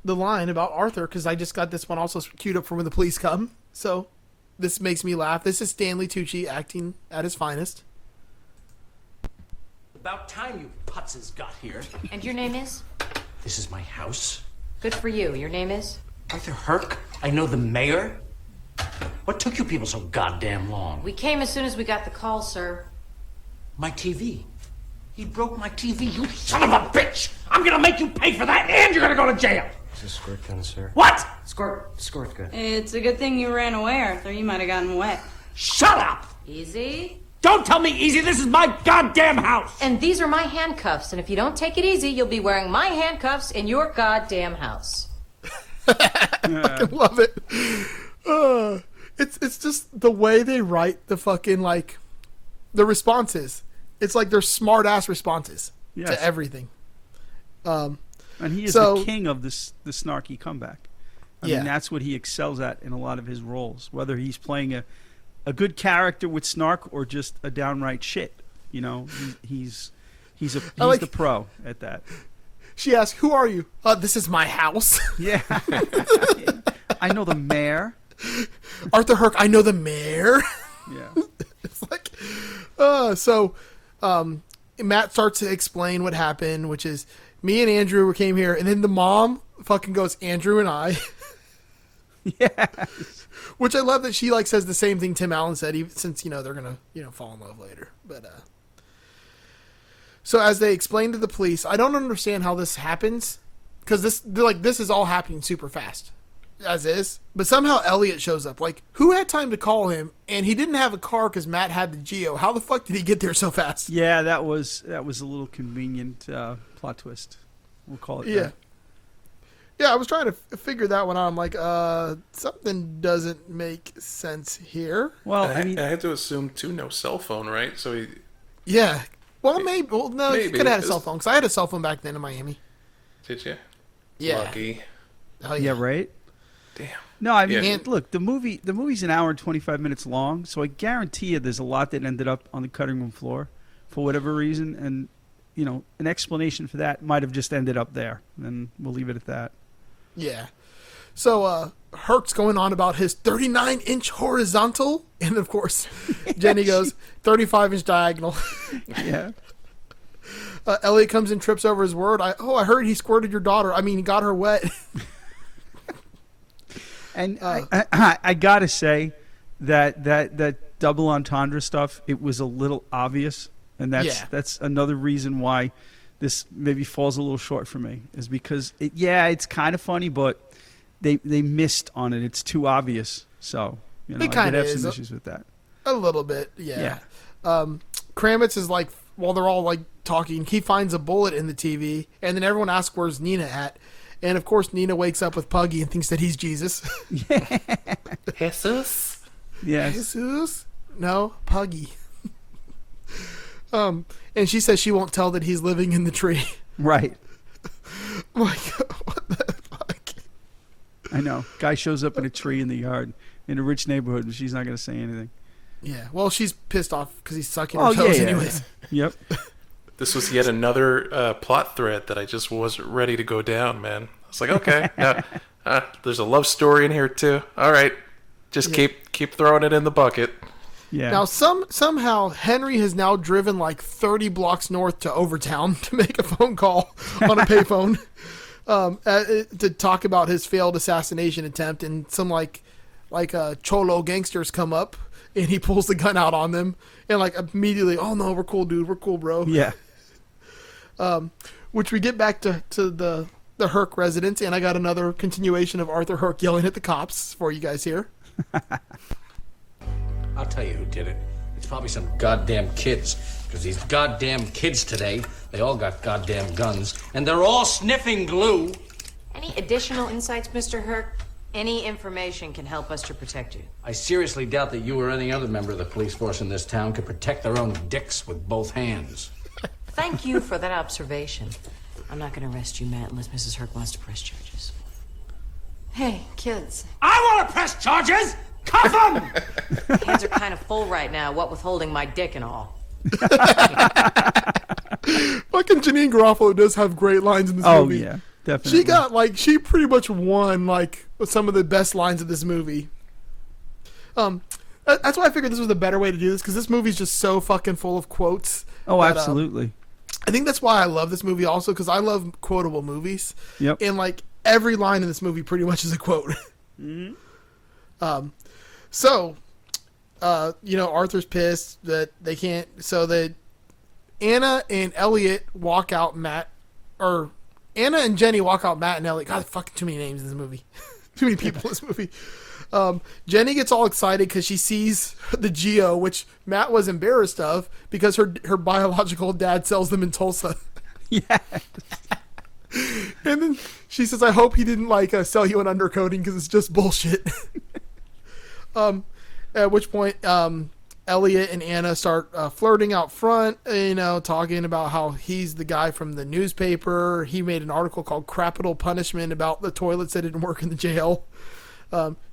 line about Arthur because I just got this one also queued up for when the police come. So this makes me laugh. This is Stanley Tucci acting at his finest. About time you putzes got here. And your name is? This is my house. Good for you. Your name is? Arthur Herc? I know the mayor? What took you people so goddamn long? We came as soon as we got the call, sir. My TV. He broke my TV, you son of a bitch! I'm gonna make you pay for that, and you're gonna go to jail! Is this squirt gun, sir? What? Squirt gun. It's a good thing you ran away, Arthur. You might have gotten wet. Shut up! Easy. Don't tell me easy, this is my goddamn house! And these are my handcuffs, and if you don't take it easy, you'll be wearing my handcuffs in your goddamn house. I love it. It's just the way they write the fucking, like, the responses. It's like they're smart ass responses to everything. And he is so- the king of this the snarky comeback. I Yeah. mean, that's what he excels at in a lot of his roles, whether he's playing a good character with snark or just a downright shit. You know, he's like- the pro at that. She asks, "Who are you?" This is my house. Yeah. I know the mayor. Arthur Herc, I know the mayor. Yeah. It's like, Matt starts to explain what happened, which is me and Andrew came here, and then the mom fucking goes, Andrew and I. Yeah. Which I love that she like says the same thing Tim Allen said, even since they're gonna fall in love later. But so as they explain to the police, I don't understand how this happens because this is all happening super fast, as is. But somehow Elliot shows up. Like, who had time to call him? And he didn't have a car because Matt had the Geo. How the fuck did he get there so fast? Yeah, that was a little convenient plot twist. We'll call it Yeah. that. Yeah, I was trying to figure that one out. I'm like, something doesn't make sense here. Well, I, I mean, I had to assume too, no cell phone, right? So he Yeah. Well, maybe. Well, no, you Maybe. could have had a cell phone because I had a cell phone back then in Miami. did you? Yeah. Lucky. Oh, yeah, right. Damn. No, I mean, Yeah. look, the movie's an hour and 25 minutes long, so I guarantee you there's a lot that ended up on the cutting room floor for whatever reason, and an explanation for that might have just ended up there, and we'll leave it at that. Yeah. So Herc's going on about his 39-inch horizontal, and of course, Jenny goes 35-inch diagonal. Yeah. Elliot comes and trips over his word. I heard he squirted your daughter. I mean, he got her wet. And I gotta say that double entendre stuff, it was a little obvious, and that's another reason why this maybe falls a little short for me, is because it's kind of funny, but they missed on it. It's too obvious. So It I did kinda have is. some issues with that. A little bit, yeah. Kravitz is like, while they're all like talking, he finds a bullet in the TV, and then everyone asks where's Nina at, and of course Nina wakes up with Puggy and thinks that he's Jesus. Jesus. Yes. Jesus? No, Puggy. And she says she won't tell that he's living in the tree. Right. I'm like, what the fuck? I know. Guy shows up in a tree in the yard in a rich neighborhood, and she's not going to say anything. Yeah, well, she's pissed off because he's sucking her toes anyways. Yep. This was yet another plot thread that I just wasn't ready to go down, man. I was like, okay, there's a love story in here too. All right, just keep throwing it in the bucket. Yeah. Now, somehow Henry has now driven like 30 blocks north to Overtown to make a phone call on a payphone to talk about his failed assassination attempt, and some like cholo gangsters come up, and he pulls the gun out on them, and like immediately, oh no, we're cool, dude, we're cool, bro. Yeah. Which we get back to the Herc residence, and I got another continuation of Arthur Herc yelling at the cops for you guys here. I'll tell you who did it. It's probably some goddamn kids. Because these goddamn kids today, they all got goddamn guns, and they're all sniffing glue. Any additional insights, Mr. Herc? Any information can help us to protect you. I seriously doubt that you or any other member of the police force in this town could protect their own dicks with both hands. Thank you for that observation. I'm not going to arrest you, Matt, unless Mrs. Herc wants to press charges. Hey, kids. I want to press charges! Cuff them! Hands are kind of full right now, what with holding my dick and all. Fucking Janine Garofalo does have great lines in this movie. Oh, yeah. Definitely. She pretty much won, like, some of the best lines of this movie. That's why I figured this was a better way to do this, because this movie's just so fucking full of quotes. Oh, that, absolutely. I think that's why I love this movie also, because I love quotable movies. Yep. And, like, every line in this movie pretty much is a quote. So, Arthur's pissed that they can't. So that Anna and Elliot walk out Anna and Jenny walk out Matt and Elliot. God, fucking too many names in this movie. Too many people in this movie. Jenny gets all excited because she sees the Geo, which Matt was embarrassed of because her biological dad sells them in Tulsa. Yeah. And then she says, I hope he didn't sell you an undercoating because it's just bullshit. At which point, Elliot and Anna start flirting out front, talking about how he's the guy from the newspaper. He made an article called Capital Punishment about the toilets that didn't work in the jail.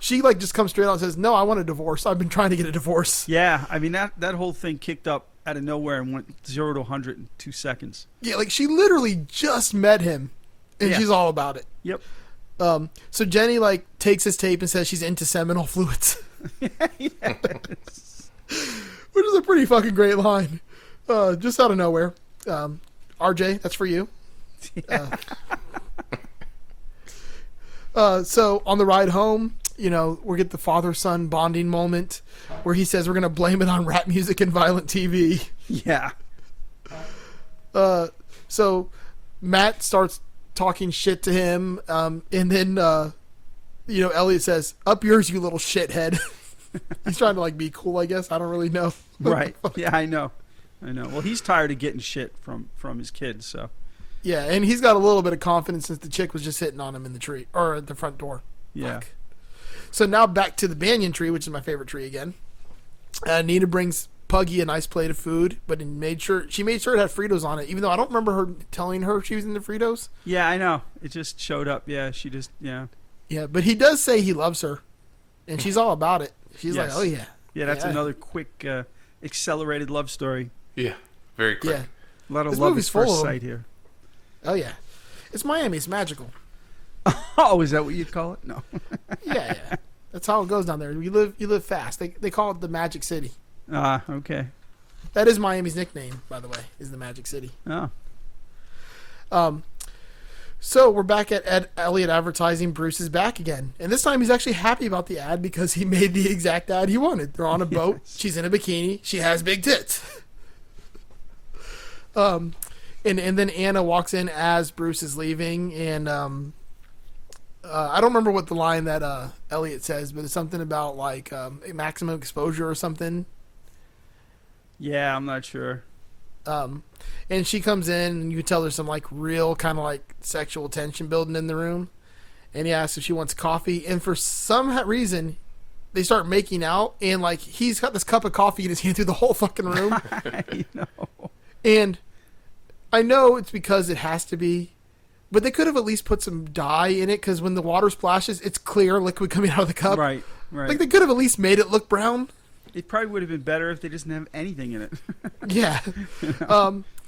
She just comes straight out and says, no, I want a divorce. I've been trying to get a divorce. Yeah, I mean, that whole thing kicked up out of nowhere and went 0 to 100 in 2 seconds. Yeah, she literally just met him, and she's all about it. Yep. So Jenny, takes his tape and says she's into seminal fluids. Yes. Which is a pretty fucking great line. Just out of nowhere. RJ, that's for you. So on the ride home, we get the father-son bonding moment where he says we're going to blame it on rap music and violent TV. Yeah. So Matt starts talking shit to him, and then, Elliot says, up yours, you little shithead. He's trying to, be cool, I guess. I don't really know. Right. Yeah, I know. Well, he's tired of getting shit from his kids, so. Yeah, and he's got a little bit of confidence since the chick was just hitting on him in the tree, or at the front door. Yeah. Fuck. So now back to the banyan tree, which is my favorite tree again. Nina brings Puggy a nice plate of food, but she made sure it had Fritos on it, even though I don't remember her telling her she was into Fritos. Yeah, I know. It just showed up. Yeah, she just, yeah. Yeah, but he does say he loves her, and she's all about it. She's Yes. like, oh, yeah. Yeah, that's another quick, accelerated love story. Yeah, very quick. Yeah. A lot of This love movie's at full first of 'em. sight here. Oh, yeah. It's Miami. It's magical. Oh, is that what you'd call it? No. Yeah. That's how it goes down there. You live fast. They call it the Magic City. Okay. That is Miami's nickname, by the way, is the Magic City. Oh. So we're back at Elliot Advertising. Bruce is back again. And this time he's actually happy about the ad because he made the exact ad he wanted. They're on a boat. Yes. She's in a bikini. She has big tits. And then Anna walks in as Bruce is leaving. And I don't remember what the line that Elliot says, but it's something about maximum exposure or something. Yeah, I'm not sure. And she comes in, and you can tell there's some real kind of sexual tension building in the room. And he asks if she wants coffee, and for some reason, they start making out, and he's got this cup of coffee in his hand through the whole fucking room. I know. And I know it's because it has to be, but they could have at least put some dye in it because when the water splashes, it's clear liquid coming out of the cup. Right. They could have at least made it look brown. It probably would have been better if they didn't have anything in it. Yeah.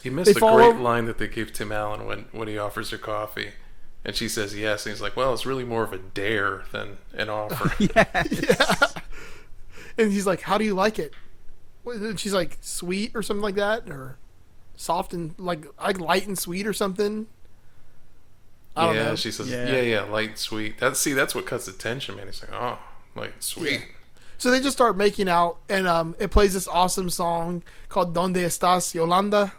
He missed a great line that they gave Tim Allen when he offers her coffee. And she says yes. And he's like, well, it's really more of a dare than an offer. Yeah. And he's like, how do you like it? And she's like, sweet or something like that? Or soft and light and sweet or something? I don't know. She says, yeah, light and sweet. That's what cuts the tension, man. He's like, oh, light and sweet. Yeah. So they just start making out, and it plays this awesome song called Donde Estás, Yolanda,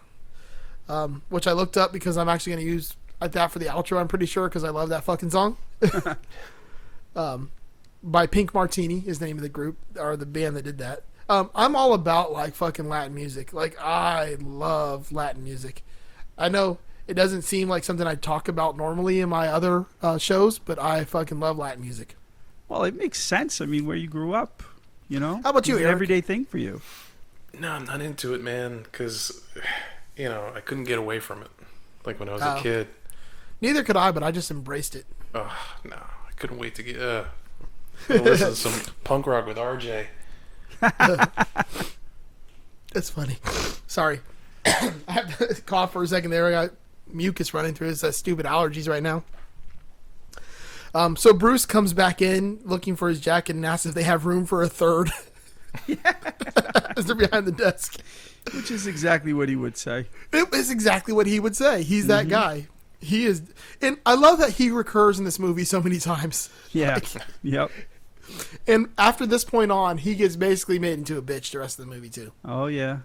which I looked up because I'm actually going to use that for the outro, I'm pretty sure, because I love that fucking song. By Pink Martini is the name of the group, or the band that did that. I'm all about, fucking Latin music. I love Latin music. I know it doesn't seem like something I talk about normally in my other shows, but I fucking love Latin music. Well, it makes sense. I mean, where you grew up, How about you, it's an Eric? everyday thing for you. No, I'm not into it, man, because, I couldn't get away from it, when I was a kid. Neither could I, but I just embraced it. Oh, no, I couldn't wait to get, listen to some punk rock with RJ. That's funny. Sorry. I have to cough for a second there. I got mucus running through his stupid allergies right now. So Bruce comes back in looking for his jacket and asks if they have room for a third. As they're behind the desk. Which is exactly what he would say. It is exactly what he would say. He's that guy. He is, and I love that he recurs in this movie so many times. Yeah. Like, Yep. and after this point on, he gets basically made into a bitch the rest of the movie too. Oh yeah.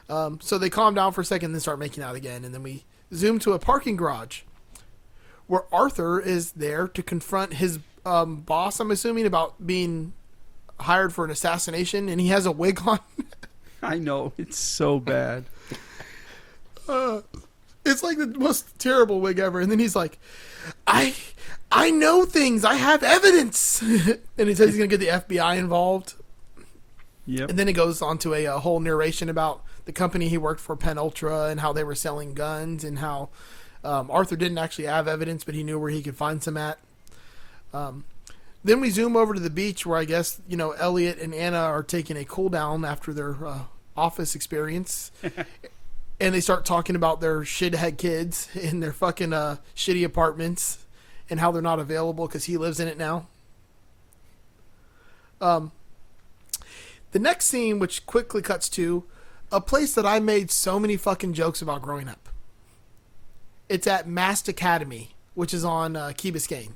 So they calm down for a second, then start making out again, and then we zoom to a parking garage where Arthur is there to confront his boss, I'm assuming, about being hired for an assassination, and he has a wig on. I know, it's so bad. It's like the most terrible wig ever. And then he's like, I know things. I have evidence. And he says he's going to get the FBI involved. Yep. And then it goes on to a whole narration about the company he worked for, Penn Ultra, and how they were selling guns, and how Arthur didn't actually have evidence, but he knew where he could find some at. Then we zoom over to the beach where I guess, Elliot and Anna are taking a cool down after their office experience. And they start talking about their shithead kids in their fucking shitty apartments and how they're not available because he lives in it now. The next scene, which quickly cuts to a place that I made so many fucking jokes about growing up. It's at Mast Academy, which is on Key Biscayne.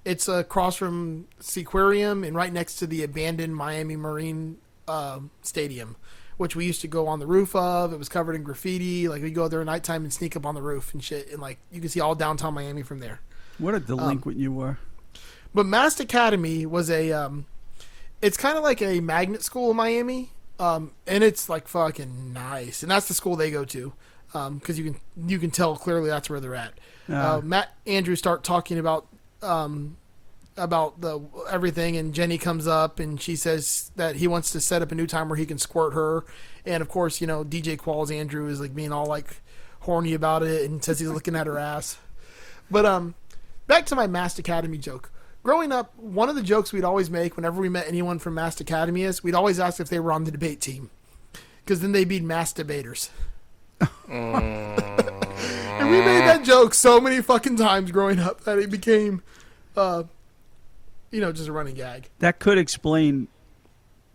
It's across from Seaquarium and right next to the abandoned Miami Marine Stadium, which we used to go on the roof of. It was covered in graffiti. Like, we'd go there at nighttime and sneak up on the roof and shit. And, like, you can see all downtown Miami from there. What a delinquent you were. But Mast Academy was it's kind of like a magnet school in Miami. And it's, like, fucking nice. And that's the school they go to. Because you can tell clearly that's where they're at. Matt Andrews start talking about the everything, and Jenny comes up and she says that he wants to set up a new time where he can squirt her, and of course DJ Qualls Andrew is like being all like horny about it and says he's looking at her ass. But back to my Mast Academy joke. Growing up, one of the jokes we'd always make whenever we met anyone from Mast Academy is we'd always ask if they were on the debate team, because then they'd be mass debaters. And we made that joke so many fucking times growing up that it became just a running gag. That could explain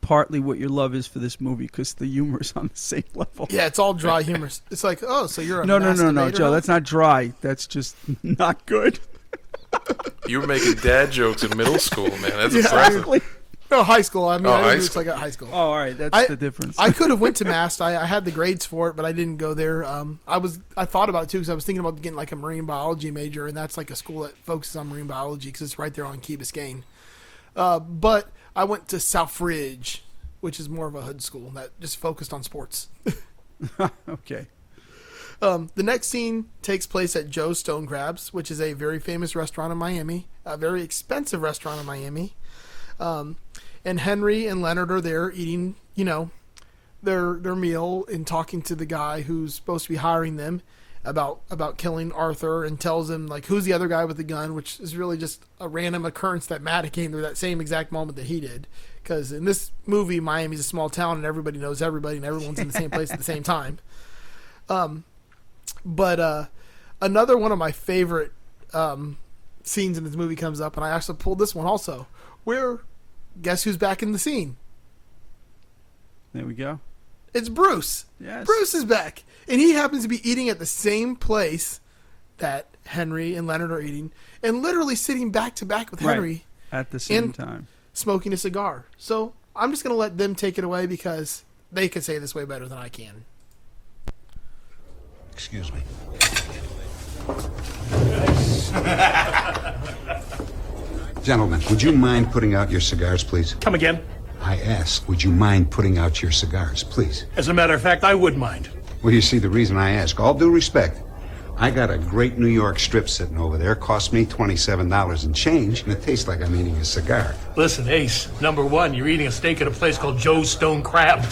partly what your love is for this movie, because the humor is on the same level. Yeah, it's all dry humor. It's like, oh, so you're a no, masturbator Joe. now? That's not dry. That's just not good. You were making dad jokes in middle school, man. That's Yeah, impressive. Exactly. No, high school. I mean, I high didn't do school. it like at high school. Oh, all right. That's the difference. I could have went to Mast. I had the grades for it, but I didn't go there. I thought about it too, because I was thinking about getting like a marine biology major, and that's like a school that focuses on marine biology because it's right there on Key Biscayne. But I went to Southridge, which is more of a hood school that just focused on sports. Okay. The next scene takes place at Joe's Stone Crabs, which is a very famous restaurant in Miami, a very expensive restaurant in Miami. And Henry and Leonard are there eating, their meal and talking to the guy who's supposed to be hiring them about killing Arthur, and tells him, like, who's the other guy with the gun, which is really just a random occurrence that Matt came through that same exact moment that he did. Because in this movie, Miami's a small town and everybody knows everybody and everyone's in the same place at the same time. But another one of my favorite scenes in this movie comes up, and I actually pulled this one also, where guess who's back in the scene? There we go. It's Bruce. Yes. Bruce is back. And he happens to be eating at the same place that Henry and Leonard are eating, and literally sitting back to back with Henry at the same and time, smoking a cigar. So I'm just going to let them take it away because they can say this way better than I can. Excuse me. Gentlemen, would you mind putting out your cigars, please? Come again? I asked, would you mind putting out your cigars, please? As a matter of fact, I would mind. Well, you see, the reason I ask, all due respect, I got a great New York strip sitting over there. Cost me $27 and change, and it tastes like I'm eating a cigar. Listen, Ace, number one, you're eating a steak at a place called Joe's Stone Crab.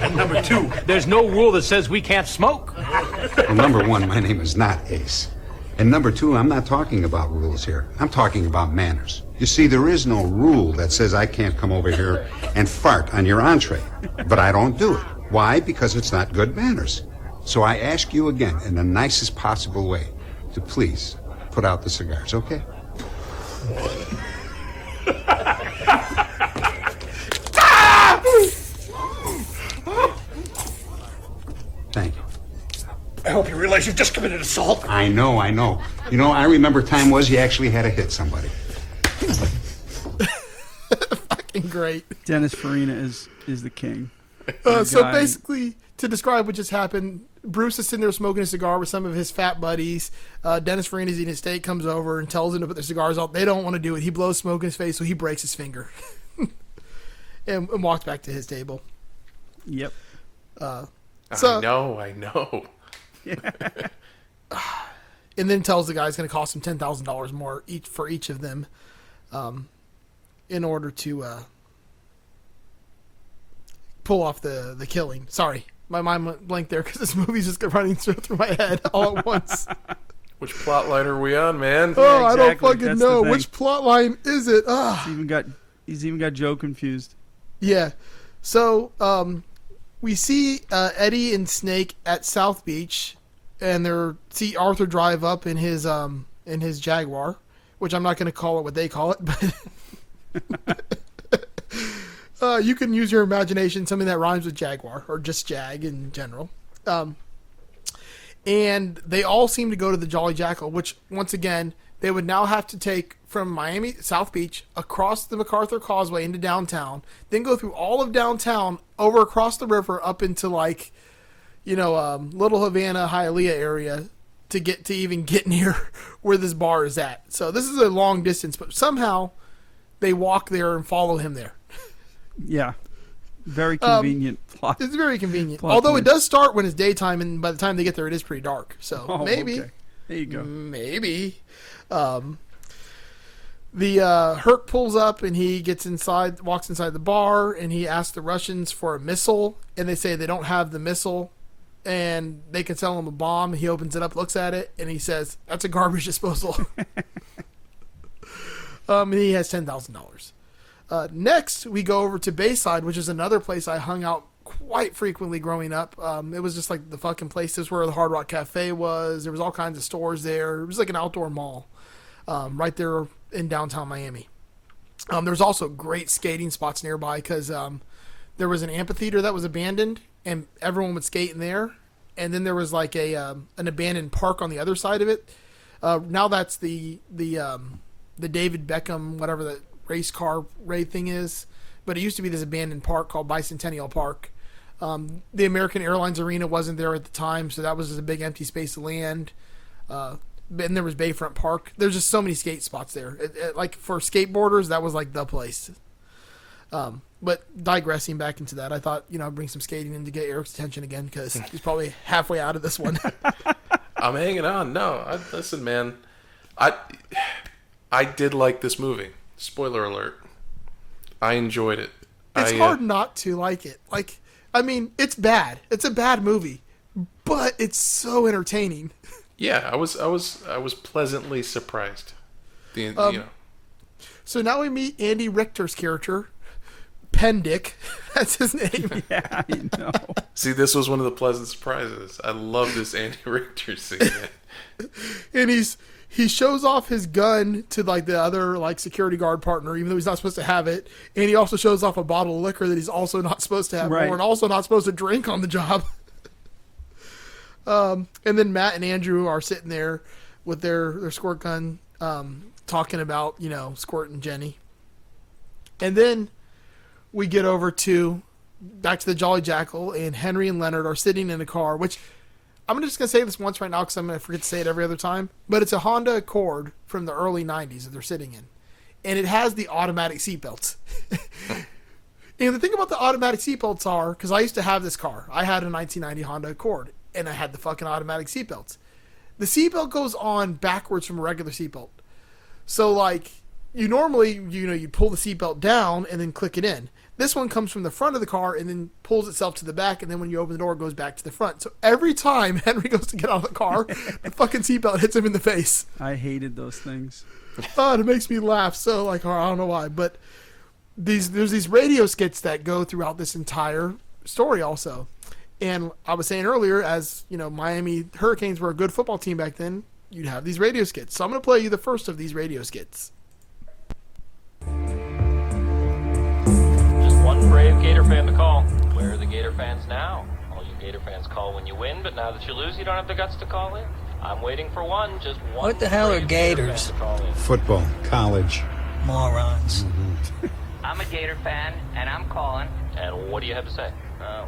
And number two, there's no rule that says we can't smoke. Well, number one, my name is not Ace. And number two, I'm not talking about rules here. I'm talking about manners. You see, there is no rule that says I can't come over here and fart on your entree. But I don't do it. Why? Because it's not good manners. So I ask you again, in the nicest possible way, to please put out the cigars, okay? Thank you. I hope you relate realize you've just committed assault? I know. You know, I remember time was you actually had to hit somebody. Fucking great. Dennis Farina is the king. So guy- basically, to describe what just happened, Bruce is sitting there smoking a cigar with some of his fat buddies. Dennis Farina's eating a steak, comes over and tells him to put their cigars out. They don't want to do it. He blows smoke in his face, so he breaks his finger and walks back to his table. Yep. So, I know. and then tells the guy it's going to cost him $10,000 more for each of them, in order to pull off the killing. Sorry, my mind went blank there because this movie's just running through my head all at once. Which plot line are we on, man? Oh, I don't exactly. fucking That's the know. thing. Which plot line is it? He's even got Joe confused. Yeah. So, we see Eddie and Snake at South Beach, and see Arthur drive up in his Jaguar, which I'm not going to call it what they call it, but you can use your imagination, something that rhymes with Jaguar or just Jag in general. And they all seem to go to the Jolly Jackal, which once again they would now have to take from Miami, South Beach, across the MacArthur Causeway into downtown, then go through all of downtown, over across the river, up into Little Havana, Hialeah area to even get near where this bar is at. So this is a long distance, but somehow they walk there and follow him there. Yeah. Very convenient plot. It's very convenient. Plot Although point. it does start when it's daytime, and by the time they get there, it is pretty dark. So maybe. Okay. There you go. Maybe. Herc pulls up and he walks inside the bar, and he asks the Russians for a missile, and they say they don't have the missile, and they can sell him a bomb. He opens it up, looks at it, and he says, "That's a garbage disposal." And he has $10,000. Next, we go over to Bayside, which is another place I hung out quite frequently growing up. It was just like the fucking places where the Hard Rock Cafe was. There was all kinds of stores there. It was like an outdoor mall right there in downtown Miami. There was also great skating spots nearby because there was an amphitheater that was abandoned, and everyone would skate in there. And then there was like an abandoned park on the other side of it. Now that's the David Beckham, whatever the race car raid thing is, but it used to be this abandoned park called Bicentennial Park. The American Airlines Arena wasn't there at the time, so that was just a big empty space of land. And there was Bayfront Park. There's just so many skate spots there. Like for skateboarders, that was like the place. But digressing back into that, I thought I'd bring some skating in to get Eric's attention again because he's probably halfway out of this one. I'm hanging on. No, listen, man. I did like this movie. Spoiler alert. I enjoyed it. It's hard not to like it. It's bad. It's a bad movie, but it's so entertaining. Yeah, I was pleasantly surprised. So now we meet Andy Richter's character, Pendick. That's his name. Yeah, I know. See, this was one of the pleasant surprises. I love this Andy Richter scene. And he shows off his gun to like the other like security guard partner, even though he's not supposed to have it. And he also shows off a bottle of liquor that he's also not supposed to have more, and also not supposed to drink on the job. And then Matt and Andrew are sitting there with their squirt gun, talking about Squirt and Jenny. And then we get over back to the Jolly Jackal, and Henry and Leonard are sitting in a car, which I'm just going to say this once right now because I'm going to forget to say it every other time. But it's a Honda Accord from the early 90s that they're sitting in. And it has the automatic seatbelts. And the thing about the automatic seatbelts are, because I used to have this car. I had a 1990 Honda Accord, and I had the fucking automatic seatbelts. The seatbelt goes on backwards from a regular seatbelt. So, like, you normally, you pull the seatbelt down and then click it in. This one comes from the front of the car and then pulls itself to the back, and then when you open the door, it goes back to the front. So every time Henry goes to get out of the car, the fucking seatbelt hits him in the face. I hated those things. Oh, it makes me laugh. So, I don't know why, but there's these radio skits that go throughout this entire story also. And I was saying earlier, as Miami Hurricanes were a good football team back then, you'd have these radio skits. So I'm going to play you the first of these radio skits. One brave Gator fan to call. Where are the Gator fans now? All you Gator fans call when you win, but now that you lose, you don't have the guts to call in. I'm waiting for one, just one. What the hell are brave Gator fan Gators? to call in. Football, college. Morons. I'm a Gator fan, and I'm calling. And what do you have to say?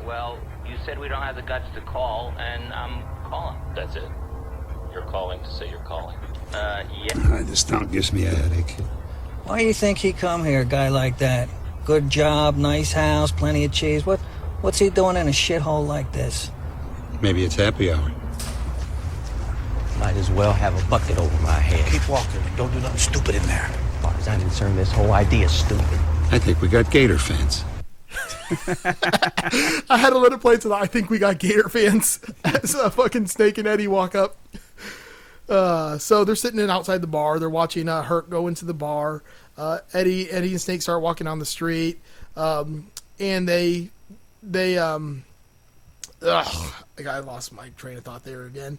Well, you said we don't have the guts to call, and I'm calling. That's it. You're calling to say you're calling. Yeah. This town gives me a headache. Why do you think he come here, a guy like that? Good job, nice house, plenty of cheese. What's he doing in a shithole like this? Maybe it's happy hour. Might as well have a bucket over my head. Keep walking. Don't do nothing stupid in there. As far as I'm concerned, this whole idea is stupid. I think we got Gator fans. I had to let it play to the I think we got Gator fans as fucking Snake and Eddie walk up. So they're sitting in outside the bar. They're watching Hurt go into the bar. Eddie and Snake start walking down the street. And I lost my train of thought there again.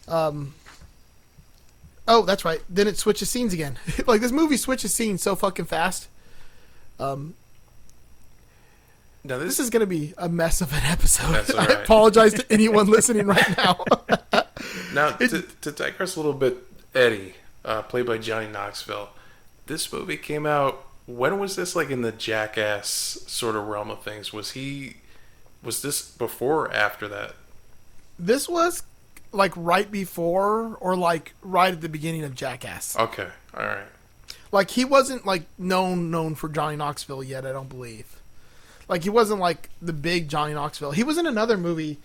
Oh, that's right. Then it switches scenes again. Like, this movie switches scenes so fucking fast. Now This is going to be a mess of an episode. That's all I right. apologize to anyone listening right now. Now, to digress a little bit, Eddie, played by Johnny Knoxville, this movie came out, when was this, like, in the Jackass sort of realm of things? Was this before or after that? This was, like, right before or, like, right at the beginning of Jackass. Okay, all right. Like, he wasn't, like, known for Johnny Knoxville yet, I don't believe. Like, he wasn't, like, the big Johnny Knoxville. He was in another movie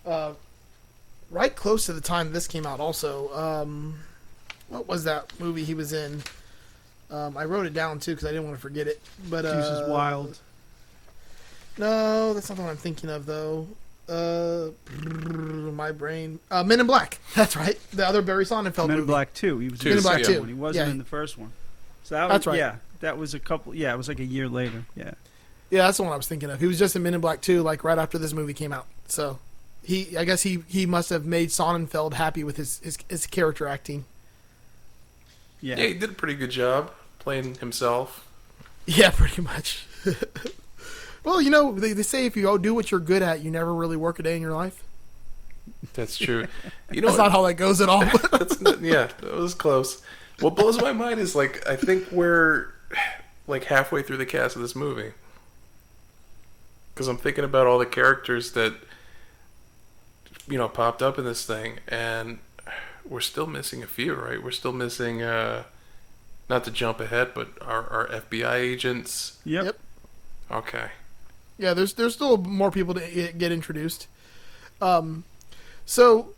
right close to the time this came out also. What was that movie he was in? I wrote it down, too, because I didn't want to forget it. But Jesus Wild. No, that's not the one I'm thinking of, though. My brain. Men in Black. That's right. The other Barry Sonnenfeld Men in movie. Black 2. He was Men in Black 2. He wasn't Yeah. in the first one. So that was, That's right. Yeah, that was a couple. Yeah, it was like a year later. Yeah. Yeah, that's the one I was thinking of. He was just in Men in Black 2, like, right after this movie came out. So, I guess he must have made Sonnenfeld happy with his character acting. Yeah. Yeah, he did a pretty good job playing himself. Yeah, pretty much. Well, you know, they say if you do what you're good at, you never really work a day in your life. That's true. You know, That's not how that goes at all. Yeah, that was close. What blows my mind is, like, I think we're, like, halfway through the cast of this movie. Because I'm thinking about all the characters that, you know, popped up in this thing, and we're still missing a few, right? We're still missing, not to jump ahead, but our FBI agents. Yep. Okay. Yeah, there's still more people to get introduced. So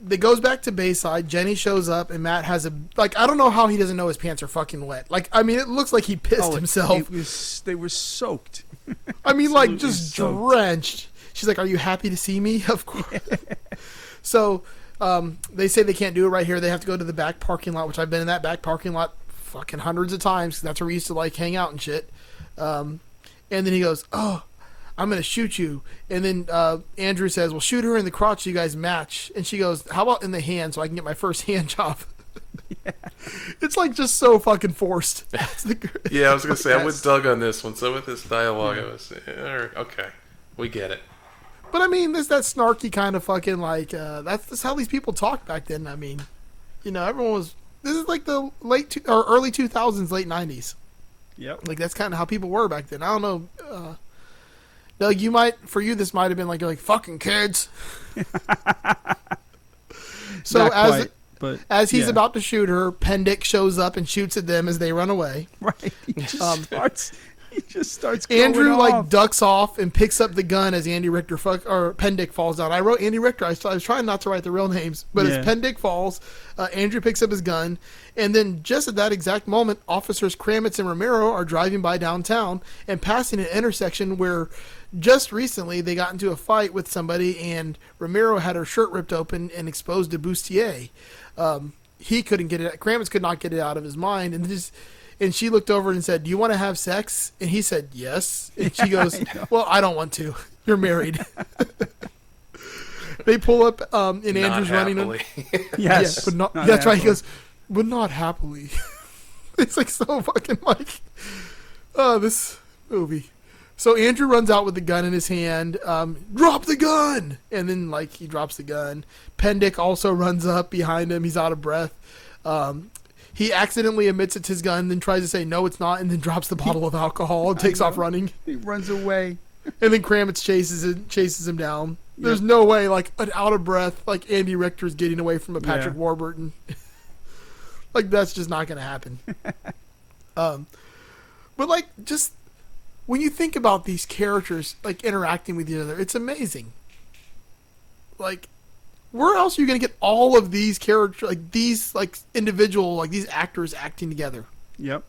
it goes back to Bayside. Jenny shows up, and Matt has I don't know how he doesn't know his pants are fucking wet. Like, I mean, it looks like he pissed himself. They were soaked. I mean, like, Absolutely just soaked. drenched. She's like, "Are you happy to see me?" Of course. So they say they can't do it right here. They have to go to the back parking lot, which I've been in that back parking lot fucking hundreds of times. That's where we used to, like, hang out and shit. And then he goes, "Oh, I'm going to shoot you." And then Andrew says, "Well, shoot her in the crotch so you guys match." And she goes, "How about in the hand so I can get my first hand job?" Yeah. It's, like, just so fucking forced. Yeah, I was going to say, I would dug on this one. So with this dialogue, I was, okay, we get it. But, I mean, there's that snarky kind of fucking, like, that's how these people talked back then. I mean, you know, everyone was, this is like the early 2000s, late 90s. Yep. Like, that's kind of how people were back then. I don't know. Doug, this might have been like, you're like, fucking kids. So Not quite, but, as he's yeah. about to shoot her, Pendick shows up and shoots at them as they run away. Right. He just starts going Andrew, off. like, ducks off and picks up the gun as Andy Richter Pendick falls down. I wrote Andy Richter. I was trying not to write the real names, but as Pendick falls, Andrew picks up his gun, and then just at that exact moment, officers Kramitz and Romero are driving by downtown and passing an intersection where just recently they got into a fight with somebody, and Romero had her shirt ripped open and exposed to bustier. He couldn't get it. Kramitz could not get it out of his mind, and she looked over and said, "Do you want to have sex?" And he said, "Yes." And she goes, "Well, I don't want to. You're married." They pull up, and Andrew's running him. Yes. Yeah, but not Not that's right. He happily. goes, "But not happily." It's like so fucking like, this movie. So Andrew runs out with the gun in his hand. Drop the gun! And then, like, he drops the gun. Pendick also runs up behind him. He's out of breath. He accidentally admits it's his gun, then tries to say, no, it's not, and then drops the bottle of alcohol and takes off running. He runs away. And then Kravitz chases him down. There's no way, like, an out-of-breath, like, Andy Richter's getting away from a Patrick Warburton. Like, that's just not going to happen. But, like, just when you think about these characters, like, interacting with each other, it's amazing. Like, where else are you going to get all of these characters, like, these, like, individual, like, these actors acting together? Yep.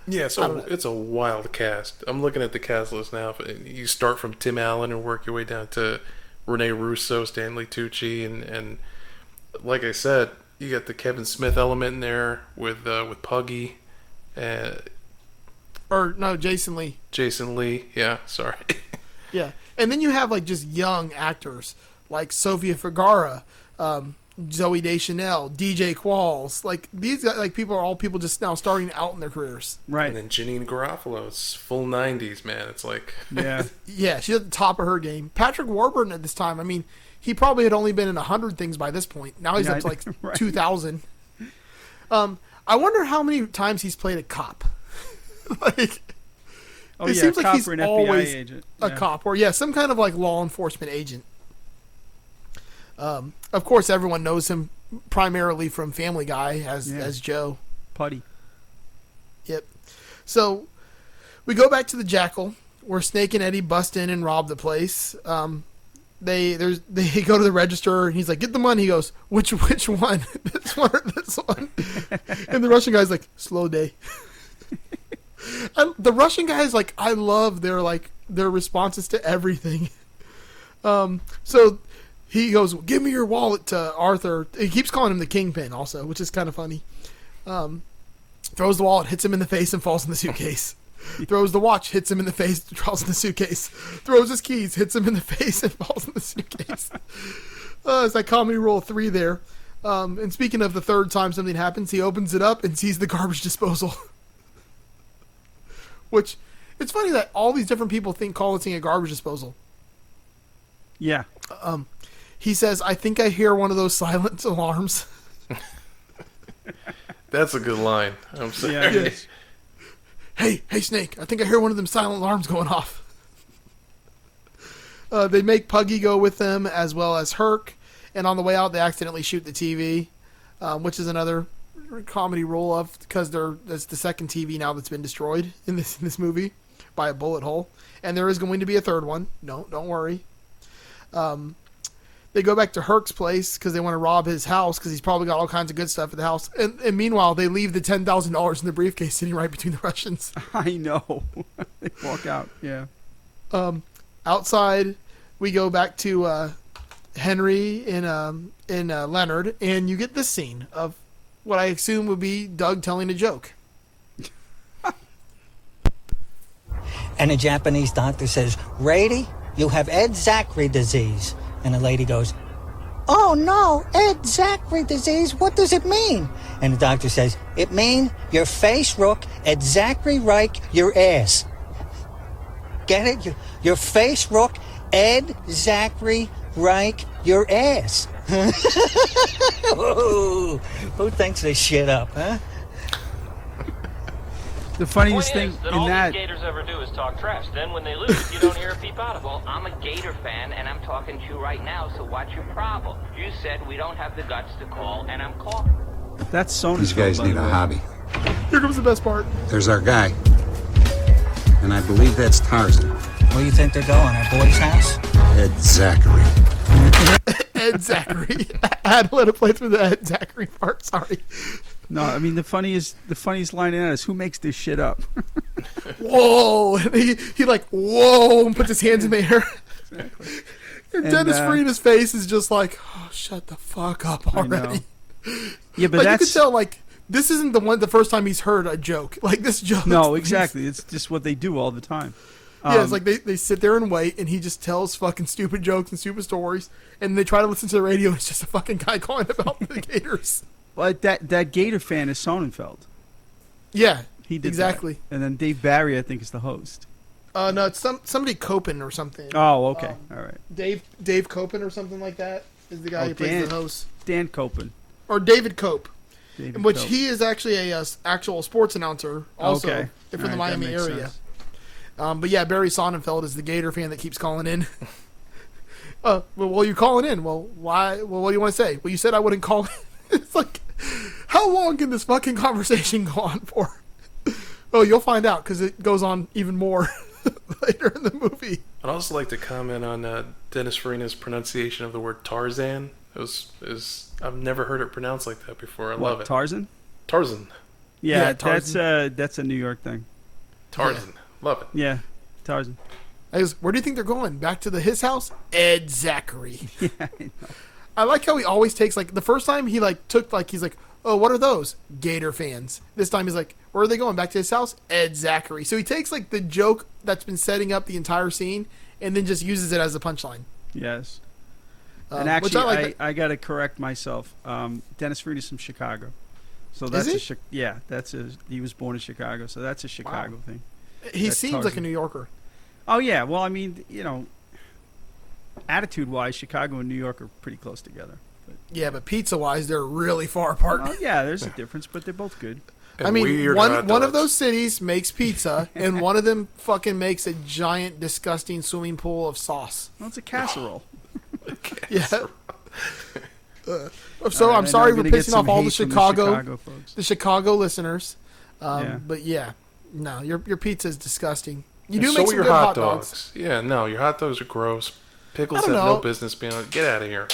Yeah, so it's a wild cast. I'm looking at the cast list now. You start from Tim Allen and work your way down to Rene Russo, Stanley Tucci, and like I said, you got the Kevin Smith element in there with Puggy, or no, Jason Lee. Jason Lee, yeah, sorry. Yeah, and then you have like just young actors like Sofia Vergara, Zoe Deschanel, DJ Qualls. Like these, like people are all people just now starting out in their careers. Right. And then Janine Garofalo, it's full 90s, man. It's like yeah, she's at the top of her game. Patrick Warburton at this time, I mean, he probably had only been in 100 things by this point. Now he's up to like 2,000. I wonder how many times he's played a cop. Like, it seems like he's always agent. a cop, or some kind of like law enforcement agent. Of course, everyone knows him primarily from Family Guy as Joe Putty. Yep. So we go back to the Jackal, where Snake and Eddie bust in and rob the place. They go to the register, and he's like, "Get the money." He goes, "Which one? This one or this one?" And the Russian guy's like, "Slow day." The Russian guys, like, I love their responses to everything. So he goes, "Give me your wallet," to Arthur. He keeps calling him the Kingpin also, which is kind of funny. Throws the wallet, hits him in the face, and falls in the suitcase. Throws the watch, hits him in the face, falls in the suitcase. Throws his keys, hits him in the face, and falls in the suitcase. It's like comedy rule 3 there. And speaking of the third time something happens, he opens it up and sees the garbage disposal. Which, it's funny that all these different people call it a garbage disposal. Yeah. He says, "I think I hear one of those silent alarms." That's a good line. I'm sorry. Yeah. Hey, Snake, I think I hear one of them silent alarms going off. They make Puggy go with them, as well as Herc, and on the way out, they accidentally shoot the TV, which is another comedy roll of, because that's the second TV now that's been destroyed in this movie by a bullet hole, and there is going to be a third one. No, don't worry. They go back to Herc's place because they want to rob his house because he's probably got all kinds of good stuff at the house. And meanwhile, they leave the $10,000 in the briefcase sitting right between the Russians. I know. They walk out, yeah. Outside, we go back to Henry and Leonard, and you get this scene of what I assume would be Doug telling a joke. And a Japanese doctor says, "Rady, you have Ed Zachary disease." And the lady goes, "Oh no, Ed Zachary disease, what does it mean?" And the doctor says, "It mean your face rook, Ed Zachary Reich, your ass." Get it? Your face rook, Ed Zachary Reich, your ass. Who thinks this shit up, huh? The funniest thing that in all that... these Gators ever do is talk trash. Then when they lose, you don't hear a peep out of it. Well, I'm a Gator fan, and I'm talking to you right now, so what's your problem? You said we don't have the guts to call, and I'm calling. That's Sony's These guys need a hobby. Here comes the best part. There's our guy. And I believe that's Tarzan. Where do you think they're going? Our boy's house? Ed Zachary. Ed Zachary. I had to let it play through the Ed Zachary part, sorry. No, I mean, the funniest line in that is, who makes this shit up? Whoa! And he like, whoa, and puts his hands in the air. Exactly. And Dennis Farina's face is just like, oh, shut the fuck up already. Yeah, but like, that's... you could tell, like, this isn't the first time he's heard a joke. Like, this joke. No, exactly. It's just what they do all the time. Yeah, it's like they sit there and wait, and he just tells fucking stupid jokes and stupid stories, and they try to listen to the radio, and it's just a fucking guy calling about the Gators. Well, that Gator fan is Sonnenfeld. Yeah, he did exactly. That. And then Dave Barry, I think, is the host. No, it's somebody Copen or something. Oh, okay. All right. Dave Copen or something like that is the guy who plays the host. Dan Copen. Or David Cope. David which Cope. he is actually a actual sports announcer also Okay. for All the right, Miami that makes area. sense. But yeah, Barry Sonnenfeld is the Gator fan that keeps calling in. Well, you're calling in. Well, why? Well, what do you want to say? Well, you said I wouldn't call in. It's like, how long can this fucking conversation go on for? Oh, you'll find out because it goes on even more later in the movie. I'd also like to comment on Dennis Farina's pronunciation of the word Tarzan. I've never heard it pronounced like that before. I love it. Tarzan? Tarzan. Yeah, Tarzan. that's a New York thing. Tarzan. Love it. Yeah, Tarzan. Where do you think they're going? Back to his house? Ed Zachary. Yeah, I know. I like how he always takes, like, the first time he, like, took, like, he's like, oh, what are those? Gator fans. This time he's like, where are they going? Back to his house? Ed Zachary. So he takes, like, the joke that's been setting up the entire scene and then just uses it as a punchline. Yes. Which And actually, I like I got to correct myself. Dennis Farina's from Chicago. So that's he was born in Chicago, so that's a Chicago thing. He That's seems like Tarzan. a New Yorker. Oh, yeah. Well, I mean, attitude-wise, Chicago and New York are pretty close together. But, Yeah, but pizza-wise, they're really far apart. well, yeah, there's a difference, but they're both good. I mean, one of those cities makes pizza, and one of them fucking makes a giant, disgusting swimming pool of sauce. Well, it's a casserole. Yeah. So All right, I'm I sorry know for I'm gonna get pissing off some all the hate from the Chicago, Chicago folks. the Chicago listeners. Yeah. But yeah, no, your pizza is disgusting. You And do so make are some your good hot hot dogs. Yeah, no, your hot dogs are gross. Pickles I have don't no know. business being on. Get out of here.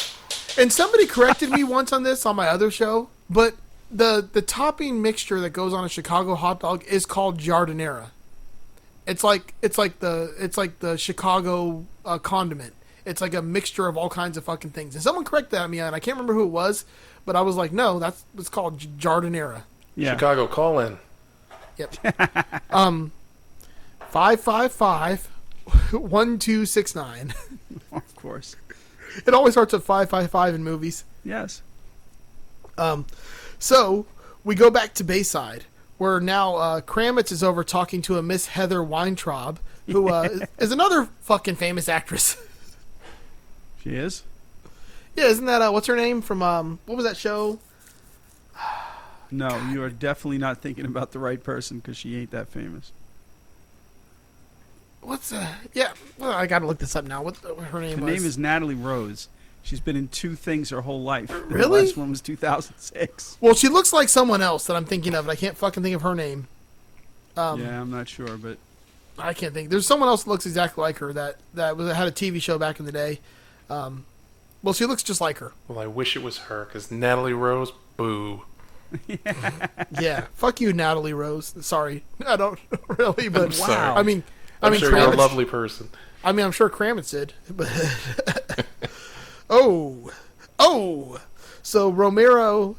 And somebody corrected me once on this on my other show, but the topping mixture that goes on a Chicago hot dog is called giardiniera. It's like the Chicago condiment. It's like a mixture of all kinds of fucking things. And someone corrected me, and I can't remember who it was, but I was like, no, it's called giardiniera. Yeah. Chicago, call in. Yep. 555-1269. Of course. It always starts at 555 in movies. Yes. So we go back to Bayside, where now Kravitz is over talking to a Miss Heather Weintraub, who is another fucking famous actress. She is? Yeah, isn't that what's her name from what was that show? No, you are definitely not thinking about the right person because she ain't that famous. What's yeah? Well, I gotta look this up now. What her name Her was? name is Natalie Rose. She's been in 2 things her whole life. Really? The last one was 2006. Well, she looks like someone else that I'm thinking of, and I can't fucking think of her name. Yeah, I'm not sure, but I can't think. There's someone else that looks exactly like her that had a TV show back in the day. Well, she looks just like her. Well, I wish it was her, because Natalie Rose, boo. Yeah, fuck you, Natalie Rose. Sorry, I don't really, but I'm sorry. I mean, I'm sure you're a Kravitz- lovely person. I mean, I'm sure Kravitz did. But oh, so Romero,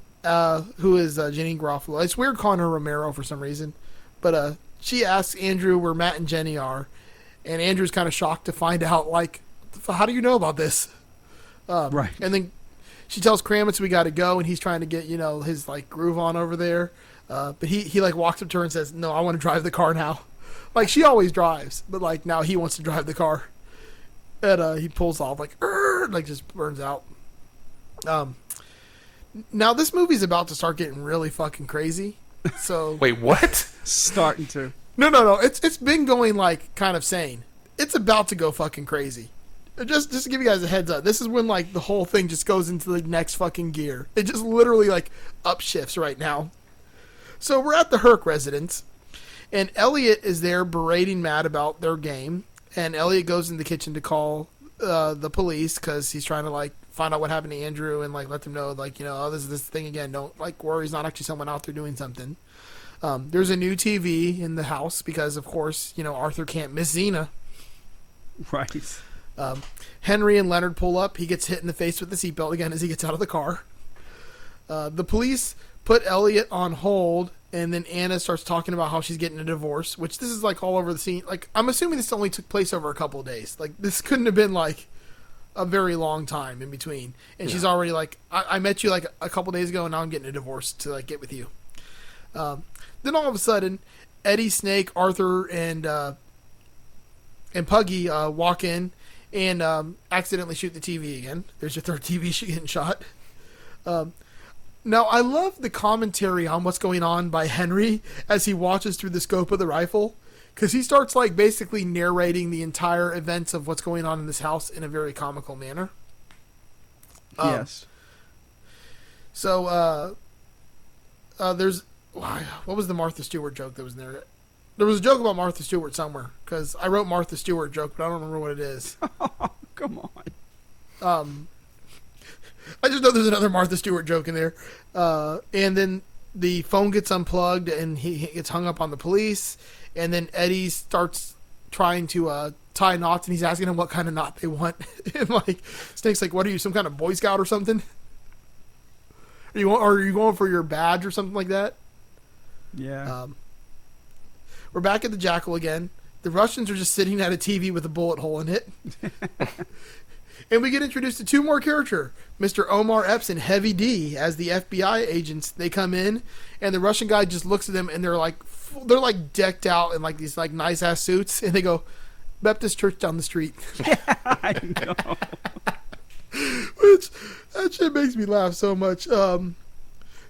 who is Jenny Garofalo. It's weird calling her Romero for some reason, but she asks Andrew where Matt and Jenny are, and Andrew's kind of shocked to find out, like, how do you know about this? Right. And then she tells Kravitz we got to go, and he's trying to get his like groove on over there. But he like walks up to her and says, "No, I want to drive the car now." Like, she always drives, but like now he wants to drive the car. And he pulls off like just burns out. Now this movie's about to start getting really fucking crazy. So Wait, what? starting to. no. It's been going like kind of sane. It's about to go fucking crazy. Just to give you guys a heads up, this is when like the whole thing just goes into the next fucking gear. It just literally like upshifts right now. So we're at the Herc residence, and Elliot is there berating Matt about their game. And Elliot goes in the kitchen to call the police because he's trying to like find out what happened to Andrew and like let them know like oh, this is this thing again. Don't like worry, he's not actually someone out there doing something. There's a new TV in the house because of course Arthur can't miss Xena. Right. Henry and Leonard pull up. He gets hit in the face with the seatbelt again as he gets out of the car. The police put Elliot on hold, and then Anna starts talking about how she's getting a divorce, which this is like all over the scene. Like, I'm assuming this only took place over a couple of days. Like, this couldn't have been like a very long time in between. And she's already like, I met you like a couple days ago, and now I'm getting a divorce to like get with you. Then all of a sudden, Eddie, Snake, Arthur, and and Puggy walk in and accidentally shoot the TV again. There's your third TV getting shot. Now, I love the commentary on what's going on by Henry as he watches through the scope of the rifle, because he starts like basically narrating the entire events of what's going on in this house in a very comical manner. Yes. So, there's... What was the Martha Stewart joke that was in there? There was a joke about Martha Stewart somewhere, because I wrote Martha Stewart joke, but I don't remember what it is. Come on. I just know there's another Martha Stewart joke in there. And then the phone gets unplugged, and he gets hung up on the police, and then Eddie starts trying to tie knots, and he's asking him what kind of knot they want. And like Snake's like, "What are you, some kind of Boy Scout or something? Are you going for your badge or something like that?" Yeah. We're back at the Jackal again. The Russians are just sitting at a TV with a bullet hole in it. And we get introduced to two more characters. Mr. Omar Epps and Heavy D as the FBI agents. They come in, and the Russian guy just looks at them, and they're like decked out in like these like nice ass suits, and they go, "Baptist Church down the street." Yeah, I know. Which, that shit makes me laugh so much.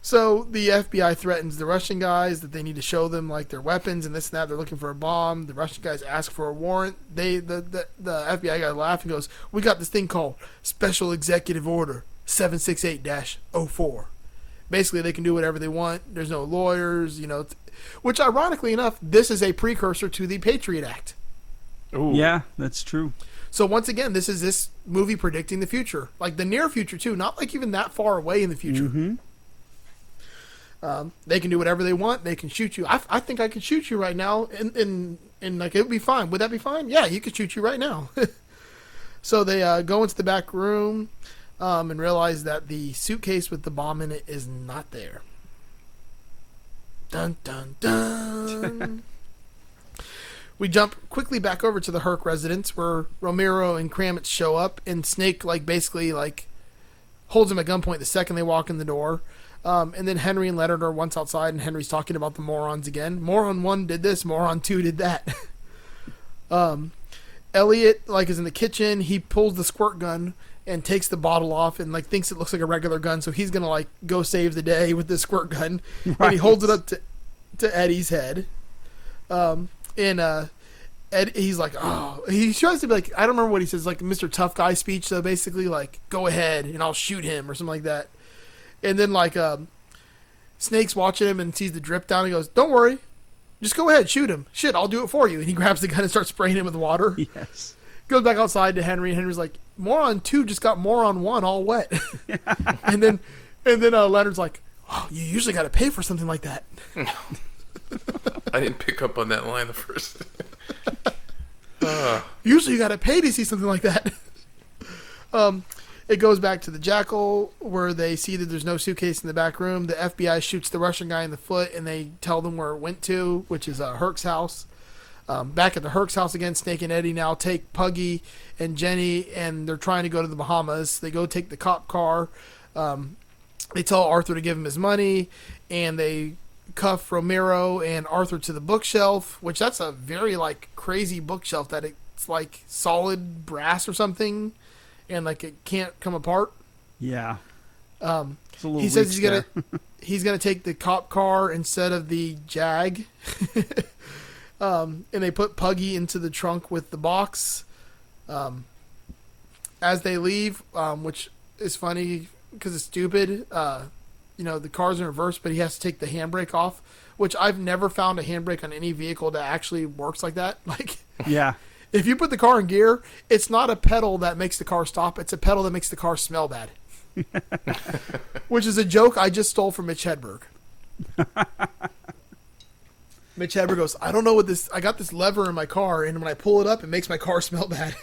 So the FBI threatens the Russian guys that they need to show them like their weapons and this and that. They're looking for a bomb. The Russian guys ask for a warrant. The FBI guy laughs and goes, "We got this thing called Special Executive Order 768-04. Basically, they can do whatever they want. There's no lawyers, which ironically enough, this is a precursor to the Patriot Act. Ooh. Yeah, that's true. So once again, this is this movie predicting the future, like the near future too, not like even that far away in the future. Mm-hmm. They can do whatever they want. They can shoot you. I think I could shoot you right now, and like it would be fine. Would that be fine? Yeah, you could shoot you right now. So they go into the back room and realize that the suitcase with the bomb in it is not there. Dun dun dun. We jump quickly back over to the Herc residence where Romero and Kravitz show up, and Snake basically holds him at gunpoint the second they walk in the door. And then Henry and Leonard are once outside, and Henry's talking about the morons again. Moron 1 did this, moron 2 did that. Elliot is in the kitchen. He pulls the squirt gun and takes the bottle off and thinks it looks like a regular gun, so he's gonna go save the day with this squirt gun. Right. And he holds it up to Eddie's head. Ed, he's like, oh, he tries to be I don't remember what he says, Mr. Tough Guy speech. So basically, go ahead and I'll shoot him or something like that. And then Snake's watching him and sees the drip down. And he goes, "Don't worry, just go ahead, shoot him. Shit, I'll do it for you." And he grabs the gun and starts spraying him with water. Yes. Goes back outside to Henry, and Henry's like, "Moron 2 just got Moron 1 all wet." and then Leonard's like, "Oh, you usually got to pay for something like that." I didn't pick up on that line the first. Usually you got to pay to see something like that. It goes back to the Jackal where they see that there's no suitcase in the back room. The FBI shoots the Russian guy in the foot, and they tell them where it went to, which is Herc's house. Back at the Herc's house again, Snake and Eddie now take Puggy and Jenny, and they're trying to go to the Bahamas. They go take the cop car. They tell Arthur to give him his money, and they cuff Romero and Arthur to the bookshelf, which that's a very crazy bookshelf that it's solid brass or something. And it can't come apart. Yeah. He says he's gonna take the cop car instead of the Jag. And they put Puggy into the trunk with the box. As they leave, which is funny because it's stupid. The car's in reverse, but he has to take the handbrake off, which I've never found a handbrake on any vehicle that actually works like that. Yeah. If you put the car in gear, it's not a pedal that makes the car stop. It's a pedal that makes the car smell bad. Which is a joke I just stole from Mitch Hedberg. Mitch Hedberg goes, "I don't know what this... I got this lever in my car, and when I pull it up, it makes my car smell bad."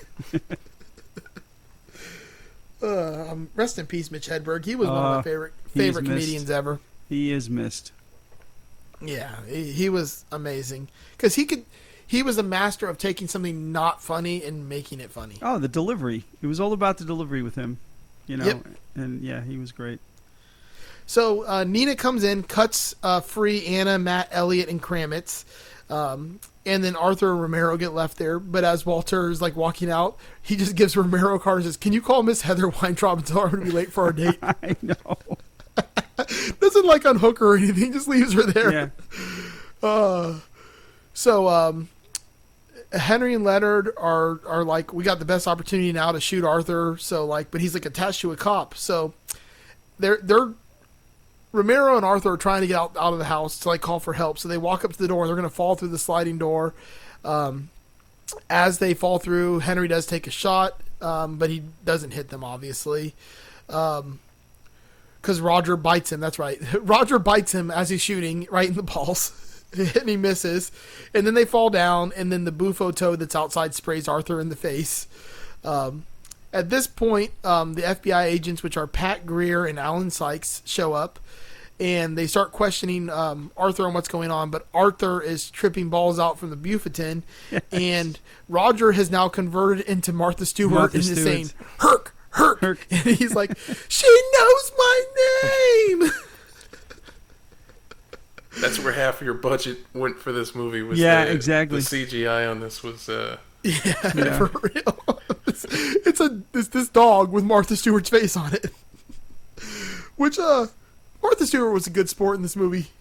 Rest in peace, Mitch Hedberg. He was one of my favorite comedians ever. He is missed. Yeah, he was amazing. Because he was a master of taking something not funny and making it funny. Oh, the delivery. It was all about the delivery with him. Yep. And yeah, he was great. So Nina comes in, cuts free Anna, Matt, Elliot, and Kramitz. And then Arthur and Romero get left there. But as Walter is like walking out, he just gives Romero a card and says, "Can you call Miss Heather Weintraub and tell her I'm going to be late for our date?" I know. Doesn't like unhook her or anything, just leaves her there. Yeah. So Henry and Leonard are like, we got the best opportunity now to shoot Arthur. So like, but he's like attached to a cop. So they're Romero and Arthur are trying to get out of the house to like call for help. So they walk up to the door. They're going to fall through the sliding door. As they fall through, Henry does take a shot, but he doesn't hit them, obviously. Because Roger bites him. That's right. Roger bites him as he's shooting right in the balls. And he misses. And then they fall down, and then the Bufo toad that's outside sprays Arthur in the face. At this point, the FBI agents, which are Pat Greer and Alan Sykes, show up. And they start questioning Arthur on what's going on. But Arthur is tripping balls out from the Bufoten. And Roger has now converted into Martha Stewart and is saying, "Herc, Herc." And he's like, "She knows my name." That's where half of your budget went for this movie. Was exactly. The CGI on this was... Yeah, for real. It's this dog with Martha Stewart's face on it. Which, Martha Stewart was a good sport in this movie.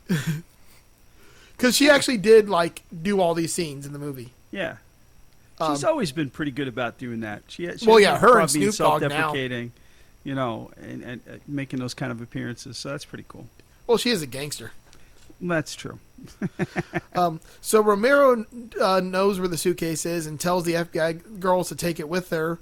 Because she actually did, like, do all these scenes in the movie. Yeah. She's always been pretty good about doing that. She her and being Snoop Dogg self-deprecating, you know, and making those kind of appearances. So that's pretty cool. Well, she is a gangster. That's true. So Romero knows where the suitcase is and tells the FBI girls to take it with her,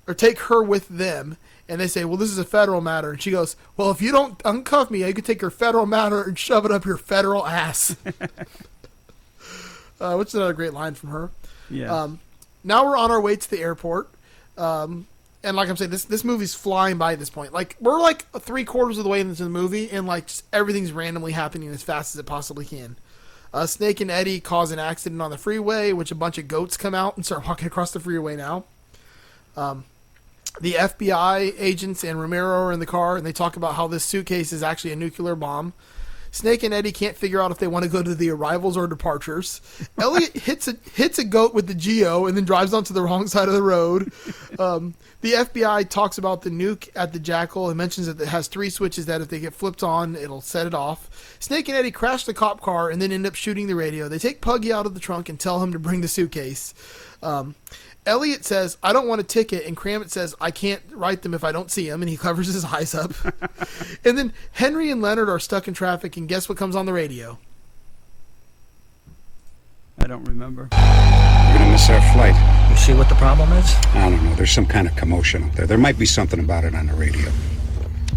or take her with them. And they say, "Well, this is a federal matter." And she goes, "Well, if you don't uncuff me, you can take your federal matter and shove it up your federal ass." Which is another great line from her. Yeah. Now we're on our way to the airport. And like I'm saying, this movie's flying by at this point. Like, we're like 3/4 of the way into the movie, and like just everything's randomly happening as fast as it possibly can. Snake and Eddie cause an accident on the freeway, which a bunch of goats come out and start walking across the freeway now. The FBI agents and Romero are in the car, and they talk about how this suitcase is actually a nuclear bomb. Snake and Eddie can't figure out if they want to go to the arrivals or departures. Elliot hits a goat with the Geo and then drives onto the wrong side of the road. The FBI talks about the nuke at the Jackal and mentions that it has 3 switches that if they get flipped on, it'll set it off. Snake and Eddie crash the cop car and then end up shooting the radio. They take Puggy out of the trunk and tell him to bring the suitcase. Elliot says, "I don't want a ticket," and Kramitz says, "I can't write them if I don't see them," and he covers his eyes up. And then Henry and Leonard are stuck in traffic, and guess what comes on the radio? I don't remember. We're going to miss our flight. You see what the problem is? I don't know. There's some kind of commotion up there. There might be something about it on the radio.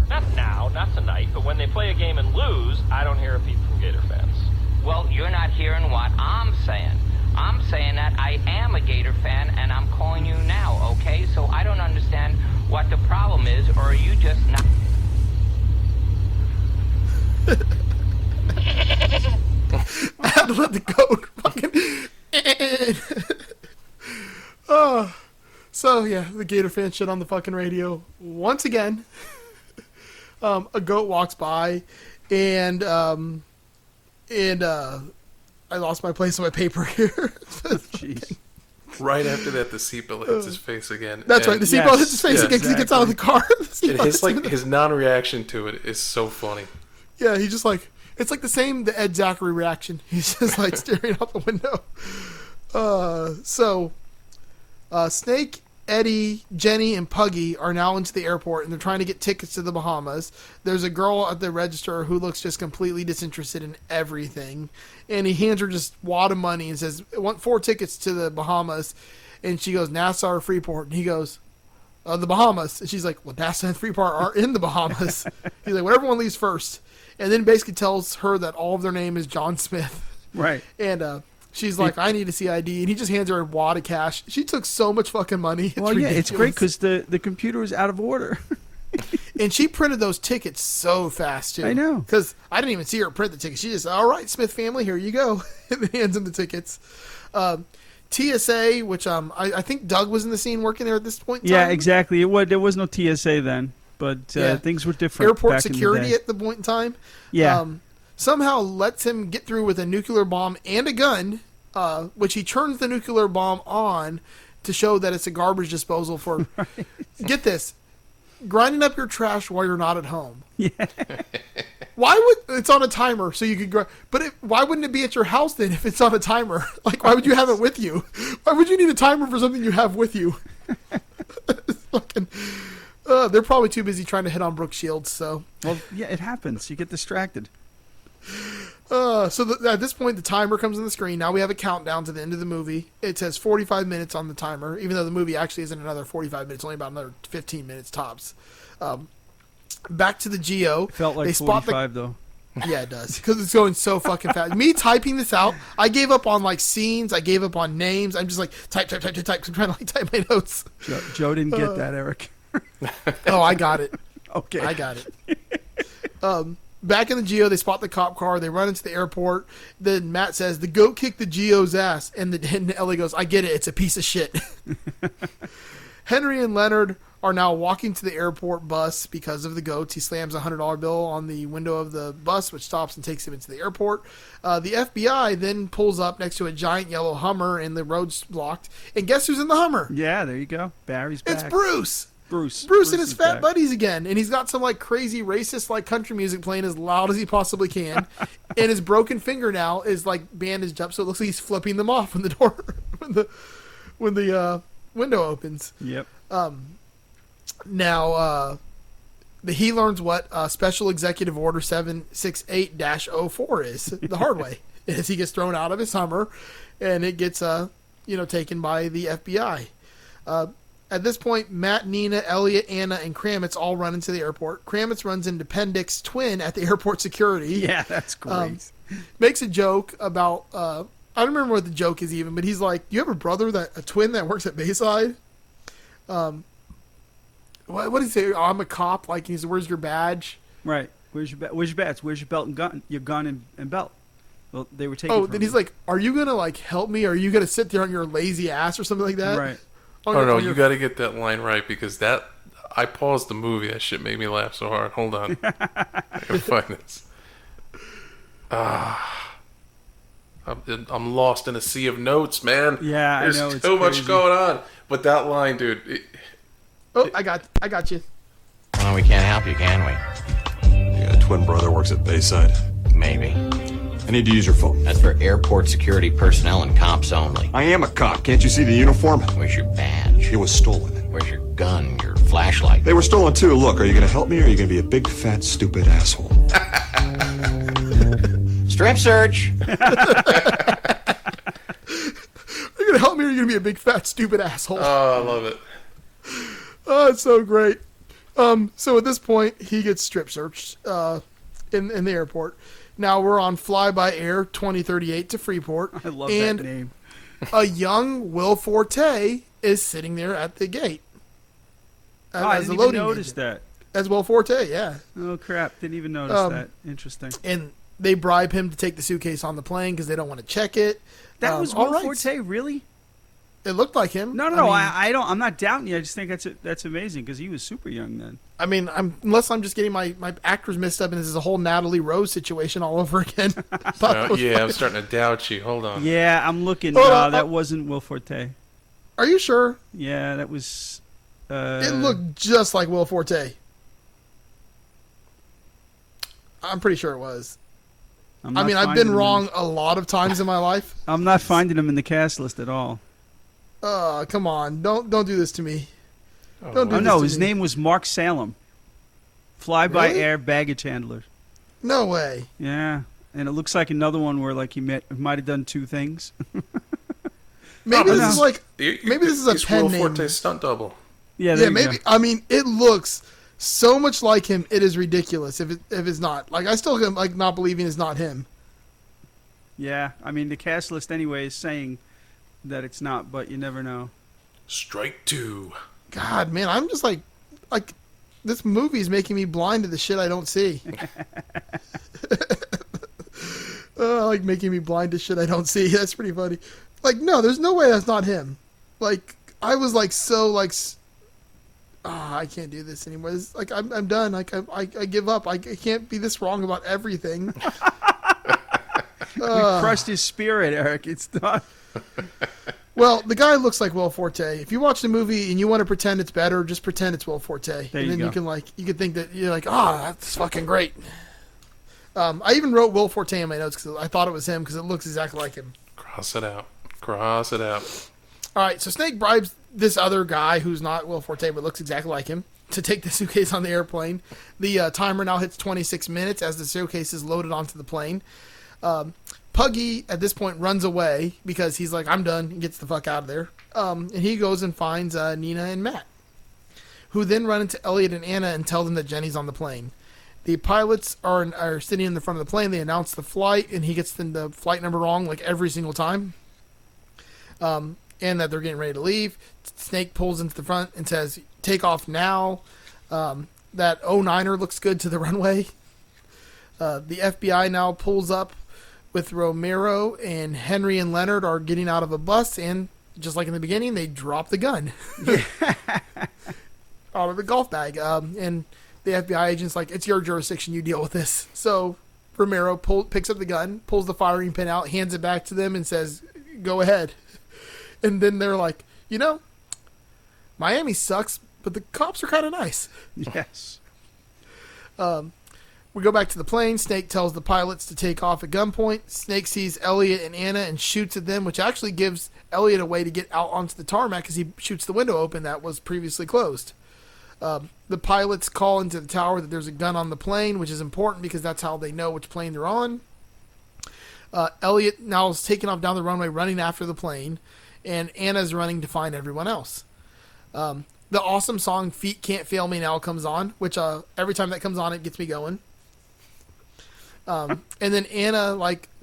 Not now, not tonight, but when they play a game and lose, I don't hear a peep from Gator fans. Well, you're not hearing what I'm saying. I'm saying that I am a Gator fan, and I'm calling you now, okay? So I don't understand what the problem is, or are you just not... I had to let the goat fucking... So, yeah, the Gator fan shit on the fucking radio. Once again, a goat walks by, and I lost my place on my paper here. Jeez. Right after that, the seatbelt hits his face again. That's right. The seatbelt hits his face again because he gets out of the car. And his non-reaction to it is so funny. Yeah, he just like, it's like the Ed Zachary reaction. He's just like staring out the window. Snake, Eddie, Jenny, and Puggy are now into the airport, and they're trying to get tickets to the Bahamas. There's a girl at the register who looks just completely disinterested in everything, and he hands her just a wad of money and says, "I want 4 tickets to the Bahamas." And she goes, "Nassau or Freeport?" And he goes, "The Bahamas." And she's like, "Well, Nassau and Freeport are in the Bahamas." He's like, "Whatever one leaves first." And then basically tells her that all of their name is John Smith. Right. And she's like, "I need to see ID," and he just hands her a wad of cash. She took so much fucking money. It's ridiculous. It's great because the computer is out of order. And she printed those tickets so fast, too. I know. Because I didn't even see her print the tickets. She just, "All right, Smith family, here you go." And then hands him the tickets. TSA, which I think Doug was in the scene working there at this point in time. Yeah, exactly. There was no TSA then. But Yeah. things were different. Airport back in the security day. at the point in time. Yeah. Somehow lets him get through with a nuclear bomb and a gun, which he turns the nuclear bomb on to show that it's a garbage disposal for, get this, grinding up your trash while you're not at home. Yeah. Why would, it's on a timer so you could why wouldn't it be at your house then if it's on a timer? Like, why would you have it with you? Why would you need a timer for something you have with you? Fucking, they're probably too busy trying to hit on Brooke Shields, so. Well, yeah, it happens. You get distracted. At this point, the timer comes on the screen. Now we have a countdown to the end of the movie. It says 45 minutes on the timer, even though the movie actually isn't another 45 minutes, only about another 15 minutes tops. Back to the Geo. It felt like 45, though. Yeah, it does, because it's going so fucking fast. Me typing this out, I gave up on like scenes. I gave up on names. I'm just like type. 'Cause I'm trying to like type my notes. Joe didn't get that, Eric. Oh, I got it. Okay, I got it. Back in the Geo, they spot the cop car. They run into the airport. Then Matt says, "The goat kicked the Geo's ass," and Ellie goes, "I get it. It's a piece of shit." Henry and Leonard are now walking to the airport bus because of the goats. He slams a $100 bill on the window of the bus, which stops and takes him into the airport. The FBI then pulls up next to a giant yellow Hummer, and the road's blocked. And guess who's in the Hummer? Yeah, there you go. Barry's back. It's Bruce. Bruce And his is fat back. buddies again, and he's got some like crazy racist like country music playing as loud as he possibly can, and his broken finger now is like bandaged up, so it looks like he's flipping them off when the door when the window opens. Yep. Now he learns what Special Executive Order 768-04 is the hard way, as he gets thrown out of his Hummer, and it gets taken by the FBI. At this point, Matt, Nina, Elliot, Anna, and Kramitz all run into the airport. Kramitz runs into Pendix's twin at the airport security. Yeah, that's great. Makes a joke about, I don't remember what the joke is even, but he's like, "You have a brother, a twin that works at Bayside?" What did he say? "Oh, I'm a cop." Like, he said, "Where's your badge?" Right. Where's your badge? Where's your belt and gun? Your gun and belt. Well, they were taking. Oh, then he's like, "Are you gonna like help me? Or are you gonna sit there on your lazy ass or something like that?" Right. No, you got to get that line right, because I paused the movie. That shit made me laugh so hard. Hold on. I gotta find this. I'm lost in a sea of notes, man. Yeah, There's I know. It's too much crazy. going on. But that line, dude. I got you. Well, we can't help you, can we? Your twin brother works at Bayside. Maybe. I need to use your phone. That's for airport security personnel and cops only. I am a cop. Can't you see the uniform? Where's your badge? It was stolen. Where's your gun, your flashlight? They were stolen too. Look, are you going to help me, or are you going to be a big, fat, stupid asshole? Strip search. Are you gonna help me, or are you gonna be a big fat stupid asshole? Oh, I love it. Oh, it's so great. So at this point, he gets strip searched in the airport. Now we're on Fly-By Air 2038 to Freeport. I love and that name. A young Will Forte is sitting there at the gate. I didn't even notice that. As Will Forte, yeah. Oh, crap. Didn't even notice that. Interesting. And they bribe him to take the suitcase on the plane because they don't want to check it. That was Will Forte, really? It looked like him. No. I'm not doubting you. I just think that's amazing because he was super young then. I mean, unless I'm just getting my actors mixed up and this is a whole Natalie Rose situation all over again. I'm starting to doubt you. Hold on. Yeah, I'm looking. No, that wasn't Will Forte. Are you sure? Yeah, that was. It looked just like Will Forte. I'm pretty sure it was. I've been wrong a lot of times in my life. I'm not finding him in the cast list at all. Come on. Don't do this to me. Don't do this no, to his me. name was Mark Salem. Fly-by Really? air baggage handler. No way. Yeah. And it looks like another one where like he might have done two things. Maybe this is like maybe this is a He's pen Will name. Forte's stunt double. Yeah, maybe. I mean, it looks so much like him. It is ridiculous if it's not. Like, I still am like not believing it's not him. Yeah, I mean the cast list anyway is saying that it's not, but you never know. Strike two. God, man, I'm just like this movie is making me blind to the shit I don't see. Like making me blind to shit I don't see. That's pretty funny. Like, no, there's no way that's not him. Like, I was like so like I can't do this anymore. This, like, I'm done. Like, I give up. I can't be this wrong about everything. We crushed his spirit, Eric. It's not. Well, the guy looks like Will Forte. If you watch the movie and you want to pretend it's better, just pretend it's Will Forte. There and then you go. You can think that you're like, that's fucking great. I even wrote Will Forte in my notes because I thought it was him because it looks exactly like him. Cross it out. Cross it out. All right, so Snake bribes this other guy who's not Will Forte but looks exactly like him to take the suitcase on the airplane. The timer now hits 26 minutes as the suitcase is loaded onto the plane. Puggy, at this point, runs away because he's like, I'm done, and gets the fuck out of there. And he goes and finds Nina and Matt, who then run into Elliot and Anna and tell them that Jenny's on the plane. The pilots are sitting in the front of the plane. They announce the flight, and he gets the flight number wrong like every single time. And that they're getting ready to leave. Snake pulls into the front and says, take off now. That 09er looks good to the runway. The FBI now pulls up with Romero, and Henry and Leonard are getting out of a bus, and just like in the beginning, they drop the gun out of the golf bag. And the FBI agent's like, it's your jurisdiction, you deal with this. So Romero picks up the gun, pulls the firing pin out, hands it back to them, and says, go ahead. And then they're like, Miami sucks, but the cops are kind of nice. Yes. We go back to the plane. Snake tells the pilots to take off at gunpoint. Snake sees Elliot and Anna and shoots at them, which actually gives Elliot a way to get out onto the tarmac because he shoots the window open that was previously closed. The pilots call into the tower that there's a gun on the plane, which is important because that's how they know which plane they're on. Elliot now is taking off down the runway running after the plane, and Anna's running to find everyone else. The awesome song Feet Can't Fail Me Now comes on, which every time that comes on, it gets me going. And then Anna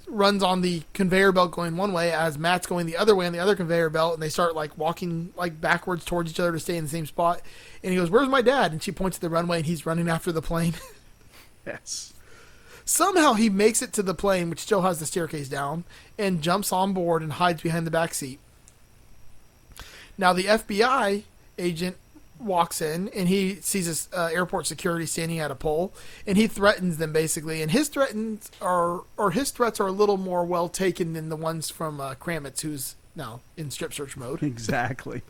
runs on the conveyor belt going one way as Matt's going the other way on the other conveyor belt, and they start walking backwards towards each other to stay in the same spot. And he goes, "Where's my dad?" And she points to the runway, and he's running after the plane. Yes. Somehow he makes it to the plane, which still has the staircase down, and jumps on board and hides behind the back seat. Now the FBI agent walks in, and he sees this airport security standing at a pole, and he threatens them basically. And his threats are a little more well taken than the ones from Kramitz, who's now in strip search mode. Exactly.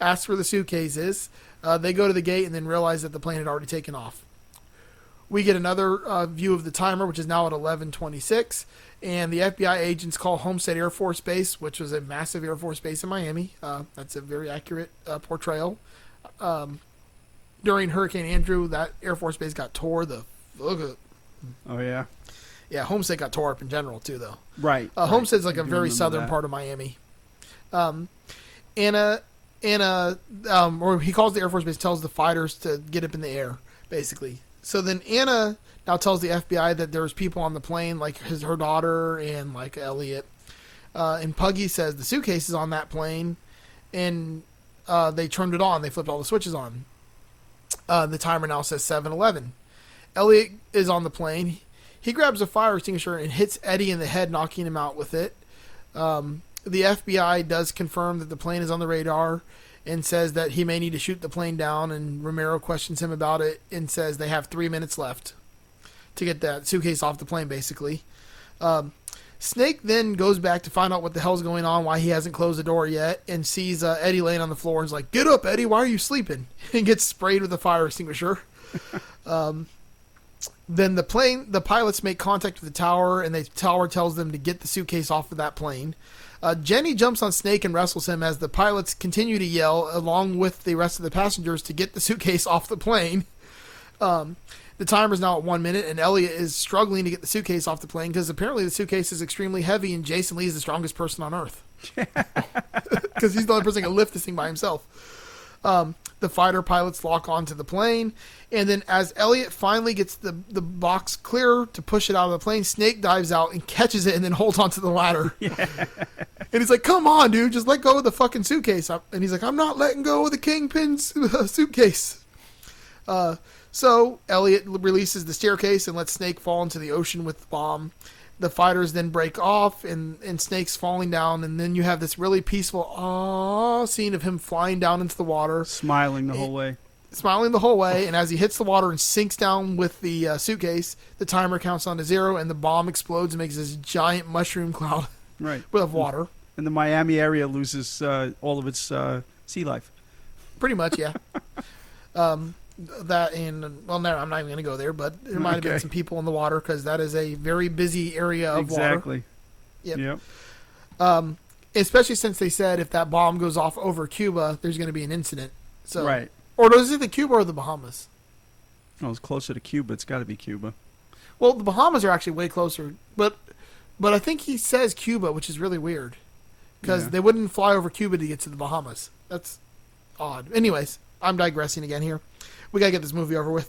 Asks where the suitcase is. They go to the gate and then realize that the plane had already taken off. We get another view of the timer, which is now at 11:26, and the FBI agents call Homestead Air Force Base, which was a massive Air Force base in Miami. That's a very accurate portrayal. During Hurricane Andrew, that Air Force Base got tore the fuck up. Oh, yeah? Yeah, Homestead got tore up in general, too, though. Right. Homestead's a very southern part of Miami. Anna, or he calls the Air Force Base, tells the fighters to get up in the air, basically. So then Anna now tells the FBI that there's people on the plane, like her daughter and Elliot. And Puggy says the suitcase is on that plane, and they turned it on. They flipped all the switches on. The timer now says 7:11. Elliot is on the plane. He grabs a fire extinguisher and hits Eddie in the head, knocking him out with it. The FBI does confirm that the plane is on the radar and says that he may need to shoot the plane down, and Romero questions him about it and says they have 3 minutes left to get that suitcase off the plane, basically. Snake then goes back to find out what the hell's going on, why he hasn't closed the door yet, and sees Eddie laying on the floor and is like, "Get up, Eddie, why are you sleeping?" And gets sprayed with a fire extinguisher. Then the pilots make contact with the tower, and the tower tells them to get the suitcase off of that plane. Jenny jumps on Snake and wrestles him as the pilots continue to yell, along with the rest of the passengers, to get the suitcase off the plane. The timer is now at 1 minute, and Elliot is struggling to get the suitcase off the plane because apparently the suitcase is extremely heavy, and Jason Lee is the strongest person on Earth. Because he's the only person who can lift this thing by himself. The fighter pilots lock onto the plane, and then as Elliot finally gets the box clear to push it out of the plane, Snake dives out and catches it and then holds onto the ladder. Yeah. And he's like, "Come on, dude, just let go of the fucking suitcase." And he's like, "I'm not letting go of the Kingpin's suitcase." So Elliot releases the staircase and lets Snake fall into the ocean with the bomb. the fighters then break off, and Snake's falling down, and then you have this really peaceful scene of him flying down into the water, smiling the whole way. And as he hits the water and sinks down with the suitcase, the timer counts down to 0, and the bomb explodes and makes this giant mushroom cloud right. of water. And the Miami area loses all of its sea life. Pretty much, yeah. That and well, no, I'm not even going to go there, but there might have been some people in the water because that is a very busy area of water. Exactly. Yep. Especially since they said if that bomb goes off over Cuba, there's going to be an incident. So, right. Or is it the Cuba or the Bahamas? No, it's closer to Cuba. It's got to be Cuba. Well, the Bahamas are actually way closer, but I think he says Cuba, which is really weird because they wouldn't fly over Cuba to get to the Bahamas. That's odd. Anyways, I'm digressing again here. We gotta get this movie over with.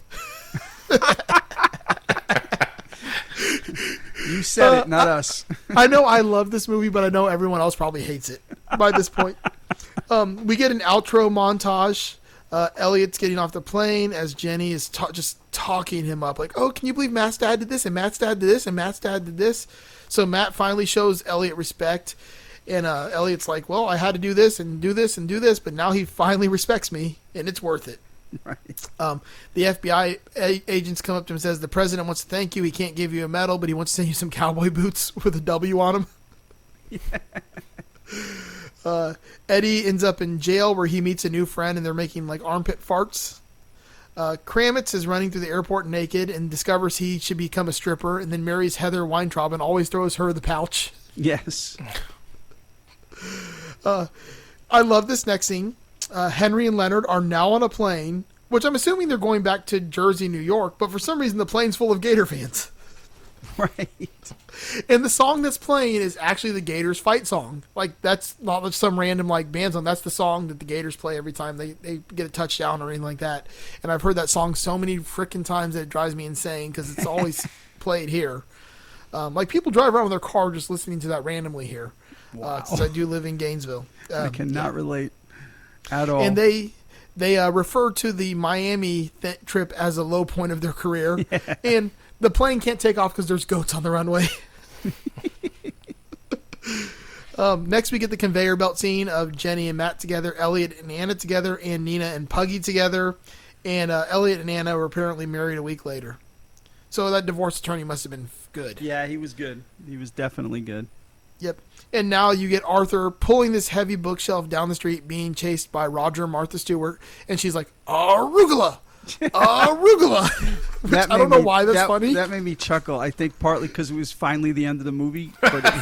You said it, not us. I know I love this movie, but I know everyone else probably hates it by this point. We get an outro montage. Elliot's getting off the plane as Jenny is just talking him up. Like, oh, can you believe Matt's dad did this? And Matt's dad did this? And Matt's dad did this? So Matt finally shows Elliot respect. And Elliot's like, well, I had to do this and do this and do this, but now he finally respects me, and it's worth it. Right. The FBI agents come up to him and says, the president wants to thank you. He can't give you a medal, but he wants to send you some cowboy boots with a W on them. Yeah. Eddie ends up in jail where he meets a new friend, and they're making like armpit farts. Kramitz is running through the airport naked and discovers he should become a stripper, and then marries Heather Weintraub and always throws her the pouch. Yes. I love this next scene. Henry and Leonard are now on a plane, which I'm assuming they're going back to Jersey, New York, but for some reason the plane's full of Gator fans. Right. And the song that's playing is actually the Gators fight song. Like, that's not just some random like band song. That's the song that the Gators play every time they get a touchdown or anything like that. And I've heard that song so many freaking times that it drives me insane because it's always played here. Like, people drive around with their car just listening to that randomly here. Wow. Since I do live in Gainesville. I cannot relate at all. And they refer to the Miami trip as a low point of their career. Yeah. And the plane can't take off because there's goats on the runway. Next, we get the conveyor belt scene of Jenny and Matt together, Elliot and Anna together, and Nina and Puggy together. And Elliot and Anna were apparently married a week later. So that divorce attorney must have been good. Yeah, he was good. He was definitely good. Yep. And now you get Arthur pulling this heavy bookshelf down the street, being chased by Roger and Martha Stewart, and she's like, arugula! Arugula! I don't know why that's funny. That made me chuckle. I think partly because it was finally the end of the movie, but it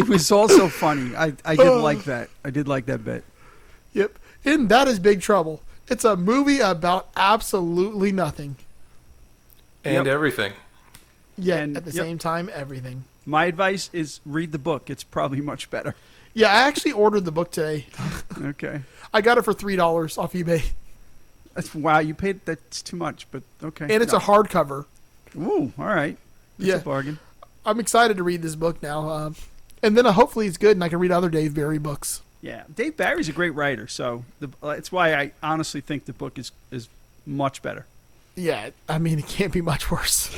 was also funny. I did like that. I did like that bit. Yep. And that is Big Trouble. It's a movie about absolutely nothing. And everything. Yeah, and at the same time, everything. My advice is read the book. It's probably much better. Yeah, I actually ordered the book today. Okay. I got it for $3 off eBay. Wow, you paid, that's too much, but okay. And it's a hardcover. Ooh, all right. That's a bargain. I'm excited to read this book now. And then hopefully it's good and I can read other Dave Barry books. Yeah, Dave Barry's a great writer, so that's why I honestly think the book is much better. Yeah, I mean, it can't be much worse.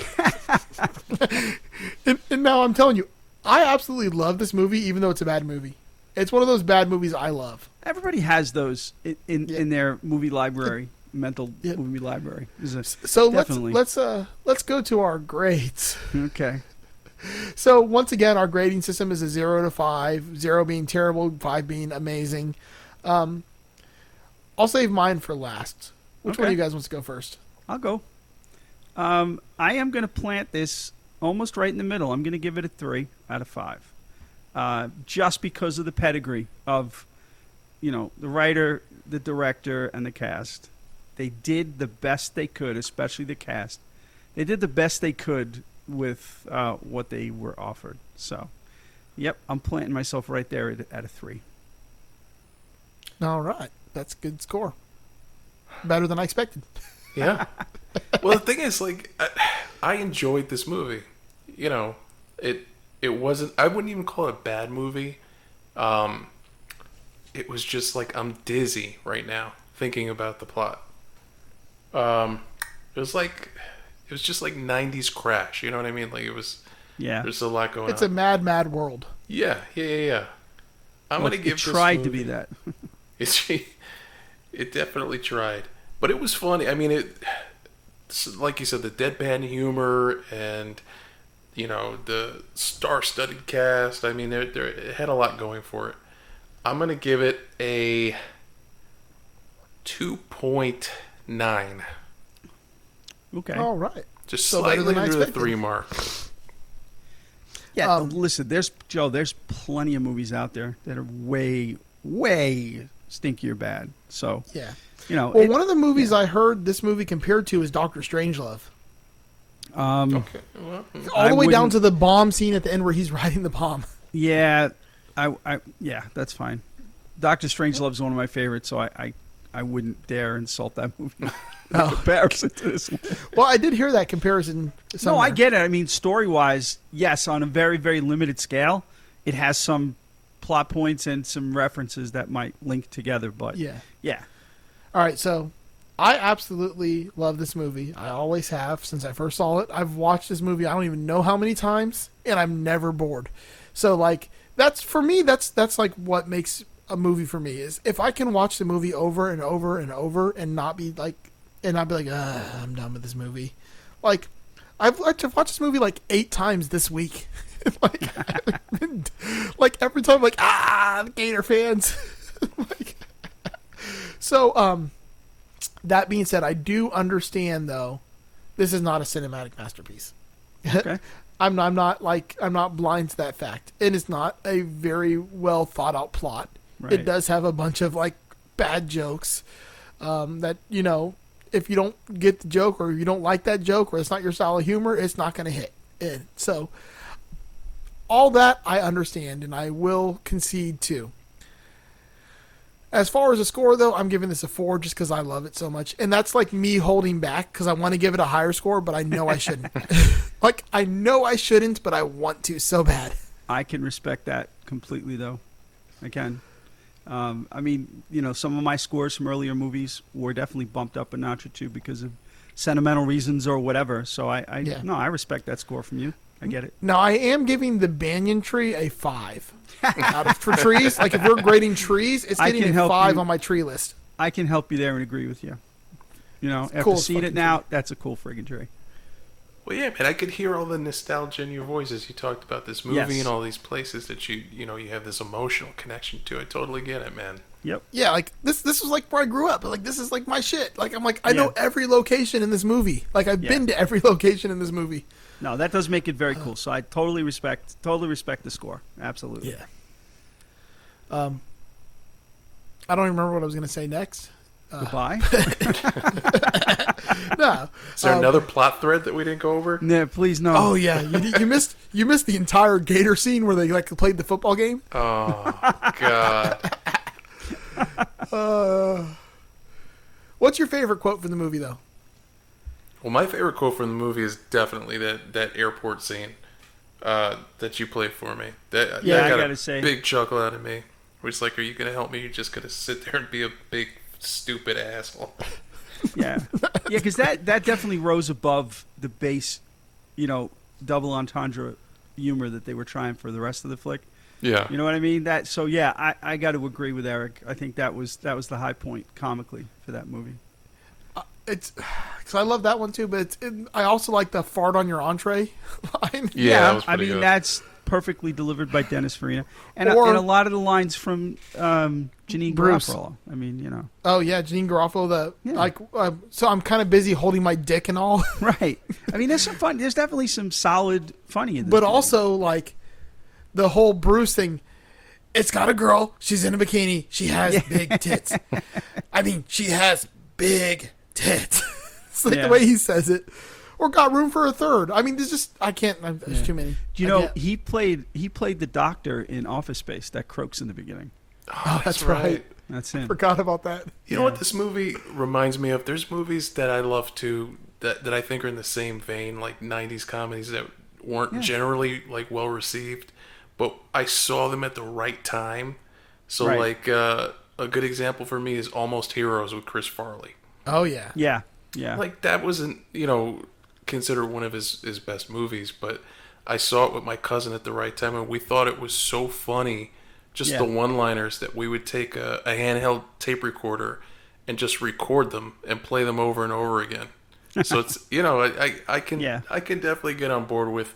and now I'm telling you, I absolutely love this movie, even though it's a bad movie. It's one of those bad movies I love. Everybody has those in their movie library, mental movie library. So let's go to our grades. Okay. So once again, our grading system is a 0 to 5, 0 being terrible, 5 being amazing. I'll save mine for last. Which one of you guys wants to go first? I'll go. I am going to plant this almost right in the middle. I'm going to give it a 3 out of 5. Just because of the pedigree of, the writer, the director, and the cast. They did the best they could, especially the cast. They did the best they could with what they were offered. So, yep, I'm planting myself right there at a 3. All right. That's a good score. Better than I expected. Yeah. Well, the thing is, like, I enjoyed this movie. It wasn't. I wouldn't even call it a bad movie. It was just like I'm dizzy right now thinking about the plot. It was just like 90s Crash. You know what I mean? Like it was Yeah. There's a lot going It's on. a mad, mad world. Yeah. I'm Well, gonna give it this tried to movie- be that. It definitely tried, but it was funny. I mean, like you said, the deadpan humor and the star-studded cast. I mean, it had a lot going for it. I'm gonna give it a 2.9. Okay. All right. Just So better slightly than I under the expected. 3 mark. Yeah, listen, there's plenty of movies out there that are way, way stinkier bad. So, Yeah. Well, one of the movies I heard this movie compared to is Doctor Strangelove. Okay. Well, All the way down to the bomb scene at the end where he's riding the bomb. Yeah, yeah, that's fine. Doctor Strangelove's one of my favorites, so I wouldn't dare insult that movie. In comparison to this one. Well, I did hear that comparison. No, somewhere. I get it. I mean, story-wise, yes, on a very, very limited scale, it has some plot points and some references that might link together. But Yeah. yeah. All right, so I absolutely love this movie. I always have since I first saw it. I've watched this movie I don't even know how many times, and I'm never bored. So like that's for me. That's like what makes a movie for me is if I can watch the movie over and over and over and not be like, I'm done with this movie. Like I've watched this movie like 8 times this week. like every time, like the Gator fans. So, that being said, I do understand though, this is not a cinematic masterpiece. Okay. I'm not blind to that fact. And it's not a very well thought out plot. Right. It does have a bunch of like bad jokes, that, if you don't get the joke or you don't like that joke or it's not your style of humor, it's not going to hit in. So all that I understand and I will concede to. As far as a score, though, I'm giving this a 4 just because I love it so much. And that's like me holding back because I want to give it a higher score, but I know I shouldn't. I know I shouldn't, but I want to so bad. I can respect that completely, though. I can. I mean, some of my scores from earlier movies were definitely bumped up a notch or two because of sentimental reasons or whatever. So I respect that score from you. I get it. Now, I am giving the banyan tree a 5 for trees. Like, if we're grading trees, it's I getting can a help 5 you. on my tree list. I can help you there and agree with you. After cool as seeing it fucking now, that's a cool friggin' tree. Well, yeah, man, I could hear all the nostalgia in your voice as you talked about this movie Yes. and all these places that you have this emotional connection to. I totally get it, man. Yep. Yeah, like, this was, like, where I grew up. Like, this is, like, my shit. Like, I'm like, I know every location in this movie. Like, I've been to every location in this movie. No, that does make it very cool. So I totally respect the score. Absolutely. Yeah. I don't even remember what I was going to say next. Goodbye. No. Is there another plot thread that we didn't go over? No, please no. Oh yeah, you missed the entire Gator scene where they like played the football game. Oh God. What's your favorite quote from the movie though? Well, my favorite quote from the movie is definitely that airport scene that you played for me. That I got gotta a say, big chuckle out of me. Where it's like, are you gonna help me? You're just gonna sit there and be a big stupid asshole. Yeah, because that definitely rose above the base, double entendre humor that they were trying for the rest of the flick. Yeah, you know what I mean. I got to agree with Eric. I think that was the high point comically for that movie. It's because I love that one too, but I also like the fart on your entree line. Yeah, that was pretty good. That's perfectly delivered by Dennis Farina, and a lot of the lines from Janine Bruce. Garofalo. I mean, Oh yeah, Janine Garofalo. So I'm kind of busy holding my dick and all. Right. I mean, there's some fun. There's definitely some solid funny in this. But movie. also like the whole Bruce thing. It's got a girl. She's in a bikini. She has big tits. I mean, she has big tits. It's like the way he says it. Or got room for a third. I mean, there's just there's too many. He played the doctor in Office Space that croaks in the beginning. Oh, that's right. That's him. Forgot about that. You know what this movie reminds me of? There's movies that I love too that I think are in the same vein, like 90s comedies that weren't generally like well received, but I saw them at the right time. So like a good example for me is Almost Heroes with Chris Farley. Oh yeah. Yeah. Like that wasn't, considered one of his best movies, but I saw it with my cousin at the right time, and we thought it was so funny. Just the one-liners that we would take a handheld tape recorder and just record them and play them over and over again. So it's, you know, I can definitely get on board with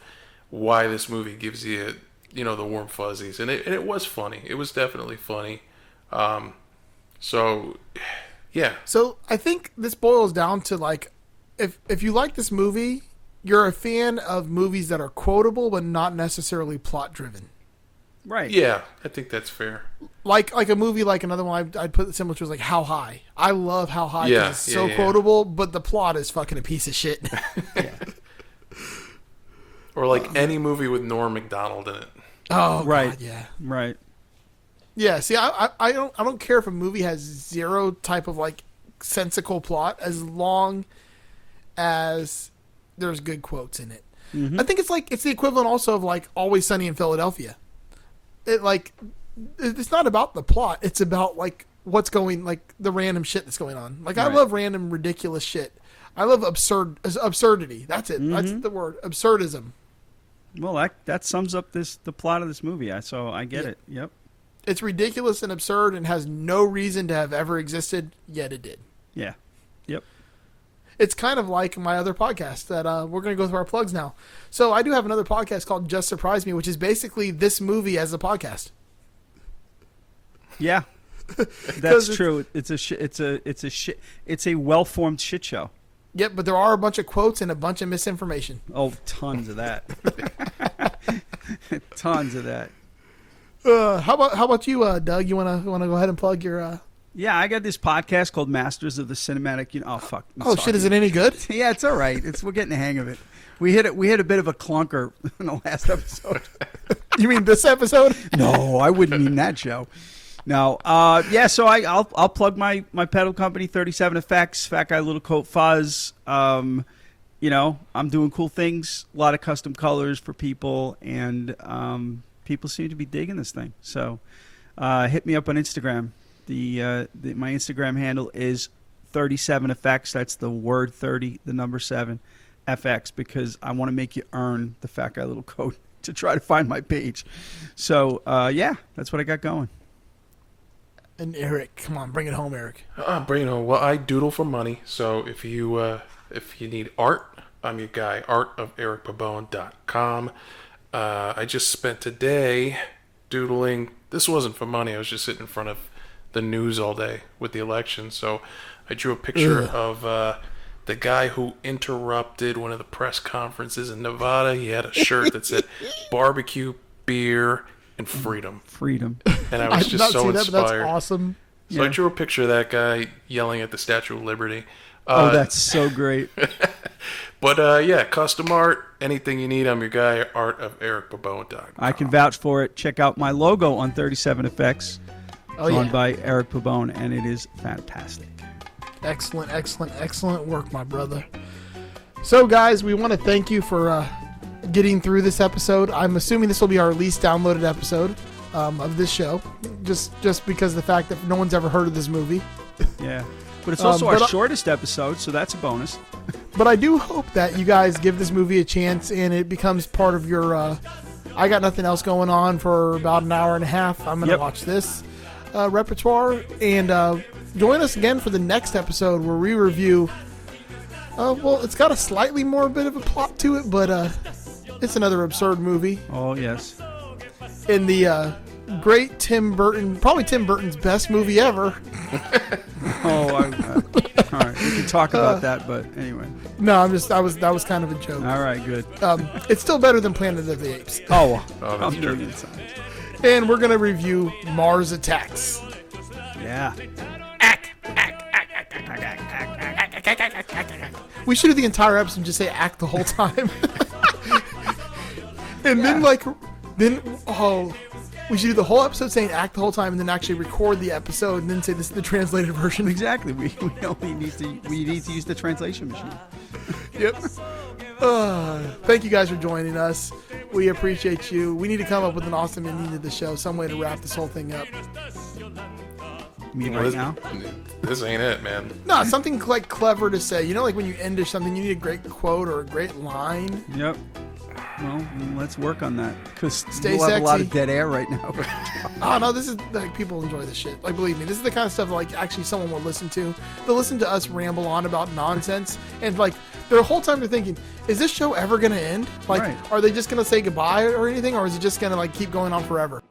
why this movie gives you, you know, the warm fuzzies, and it was funny. It was definitely funny. So yeah. So I think this boils down to, like, if you like this movie, you're a fan of movies that are quotable but not necessarily plot driven. Right. Yeah, I think that's fair. Like a movie, like another one I'd put similar to was like How High. I love How High because it's so quotable, but the plot is fucking a piece of shit. Or like any movie with Norm Macdonald in it. Oh, right. God, yeah. Right. Yeah, see, I don't care if a movie has zero type of like sensical plot as long as there's good quotes in it. Mm-hmm. I think it's the equivalent also of like Always Sunny in Philadelphia. It's not about the plot. It's about like what's going, like the random shit that's going on. Like I love random ridiculous shit. I love absurdity. That's it. Mm-hmm. That's the word. Absurdism. Well, that sums up the plot of this movie. So I get it. Yep. It's ridiculous and absurd and has no reason to have ever existed, yet it did. Yeah. Yep. It's kind of like my other podcast that we're going to go through our plugs now. So I do have another podcast called Just Surprise Me, which is basically this movie as a podcast. Yeah, that's true. It's a well-formed shit show. Yep, but there are a bunch of quotes and a bunch of misinformation. Oh, tons of that. Tons of that. How about you, Doug? You wanna go ahead and plug your? Yeah, I got this podcast called Masters of the Cinematic. Oh fuck! Shit! Is it any good? Yeah, it's all right. We're getting the hang of it. We hit a bit of a clunker in the last episode. You mean this episode? No, I wouldn't mean that show. No. Yeah. So I'll plug my pedal company, 37 Effects, Fat Guy Little Coat Fuzz. You know, I'm doing cool things, a lot of custom colors for people, and people seem to be digging this thing. So hit me up on Instagram. My Instagram handle is 37 Effects. That's the word 30, the number 7, FX, because I want to make you earn the Fat Guy Little Coat to try to find my page. So yeah, that's what I got going. And Eric, come on, bring it home, Eric. Bring it home. Well, I doodle for money. So if you need art, I'm your guy. artofericpabone.com. I just spent today doodling. This wasn't for money. I was just sitting in front of the news all day with the election. So I drew a picture of the guy who interrupted one of the press conferences in Nevada. He had a shirt that said barbecue, beer, and freedom. Freedom. And I was just so inspired. But that's awesome. So I drew a picture of that guy yelling at the Statue of Liberty. That's so great. But yeah, custom art, anything you need, I'm your guy, artofericpabone.com. I can vouch for it. Check out my logo on 37 Effects. Drawn by Eric Pabone, and it is fantastic. Excellent work, my brother. So, guys, we want to thank you for getting through this episode. I'm assuming this will be our least downloaded episode of this show, just because of the fact that no one's ever heard of this movie. Yeah, but it's also our shortest episode, so that's a bonus. But I do hope that you guys give this movie a chance and it becomes part of your I got nothing else going on for about an hour and a half. I'm going to watch this repertoire, and join us again for the next episode where we review well, it's got a slightly more bit of a plot to it, but it's another absurd movie. Oh yes. In the great Tim Burton, probably Tim Burton's best movie ever. All right, we can talk about that, but anyway. No, that was kind of a joke. All right, good. It's still better than Planet of the Apes. That's true. And we're gonna review Mars Attacks. Yeah. We should do the entire episode and just say act the whole time. And then we should do the whole episode saying act the whole time and then actually record the episode and then say this is the translated version. Exactly. We only need to use the translation machine. Yep. Thank you guys for joining us. We appreciate you. We need to come up with an awesome ending to the show, some way to wrap this whole thing up. Now? This ain't it, man. No, something like clever to say. You know, like when you end something, you need a great quote or a great line. Yep. Well, let's work on that because Stay we'll have a lot sexy. of dead air right now. Oh no, this is like people enjoy this shit. Like believe me, this is the kind of stuff that, like actually someone will listen to. They'll listen to us ramble on about nonsense, and like the whole time they're thinking, is this show ever gonna end? Like, Right. are they just gonna say goodbye or anything, or is it just gonna like keep going on forever?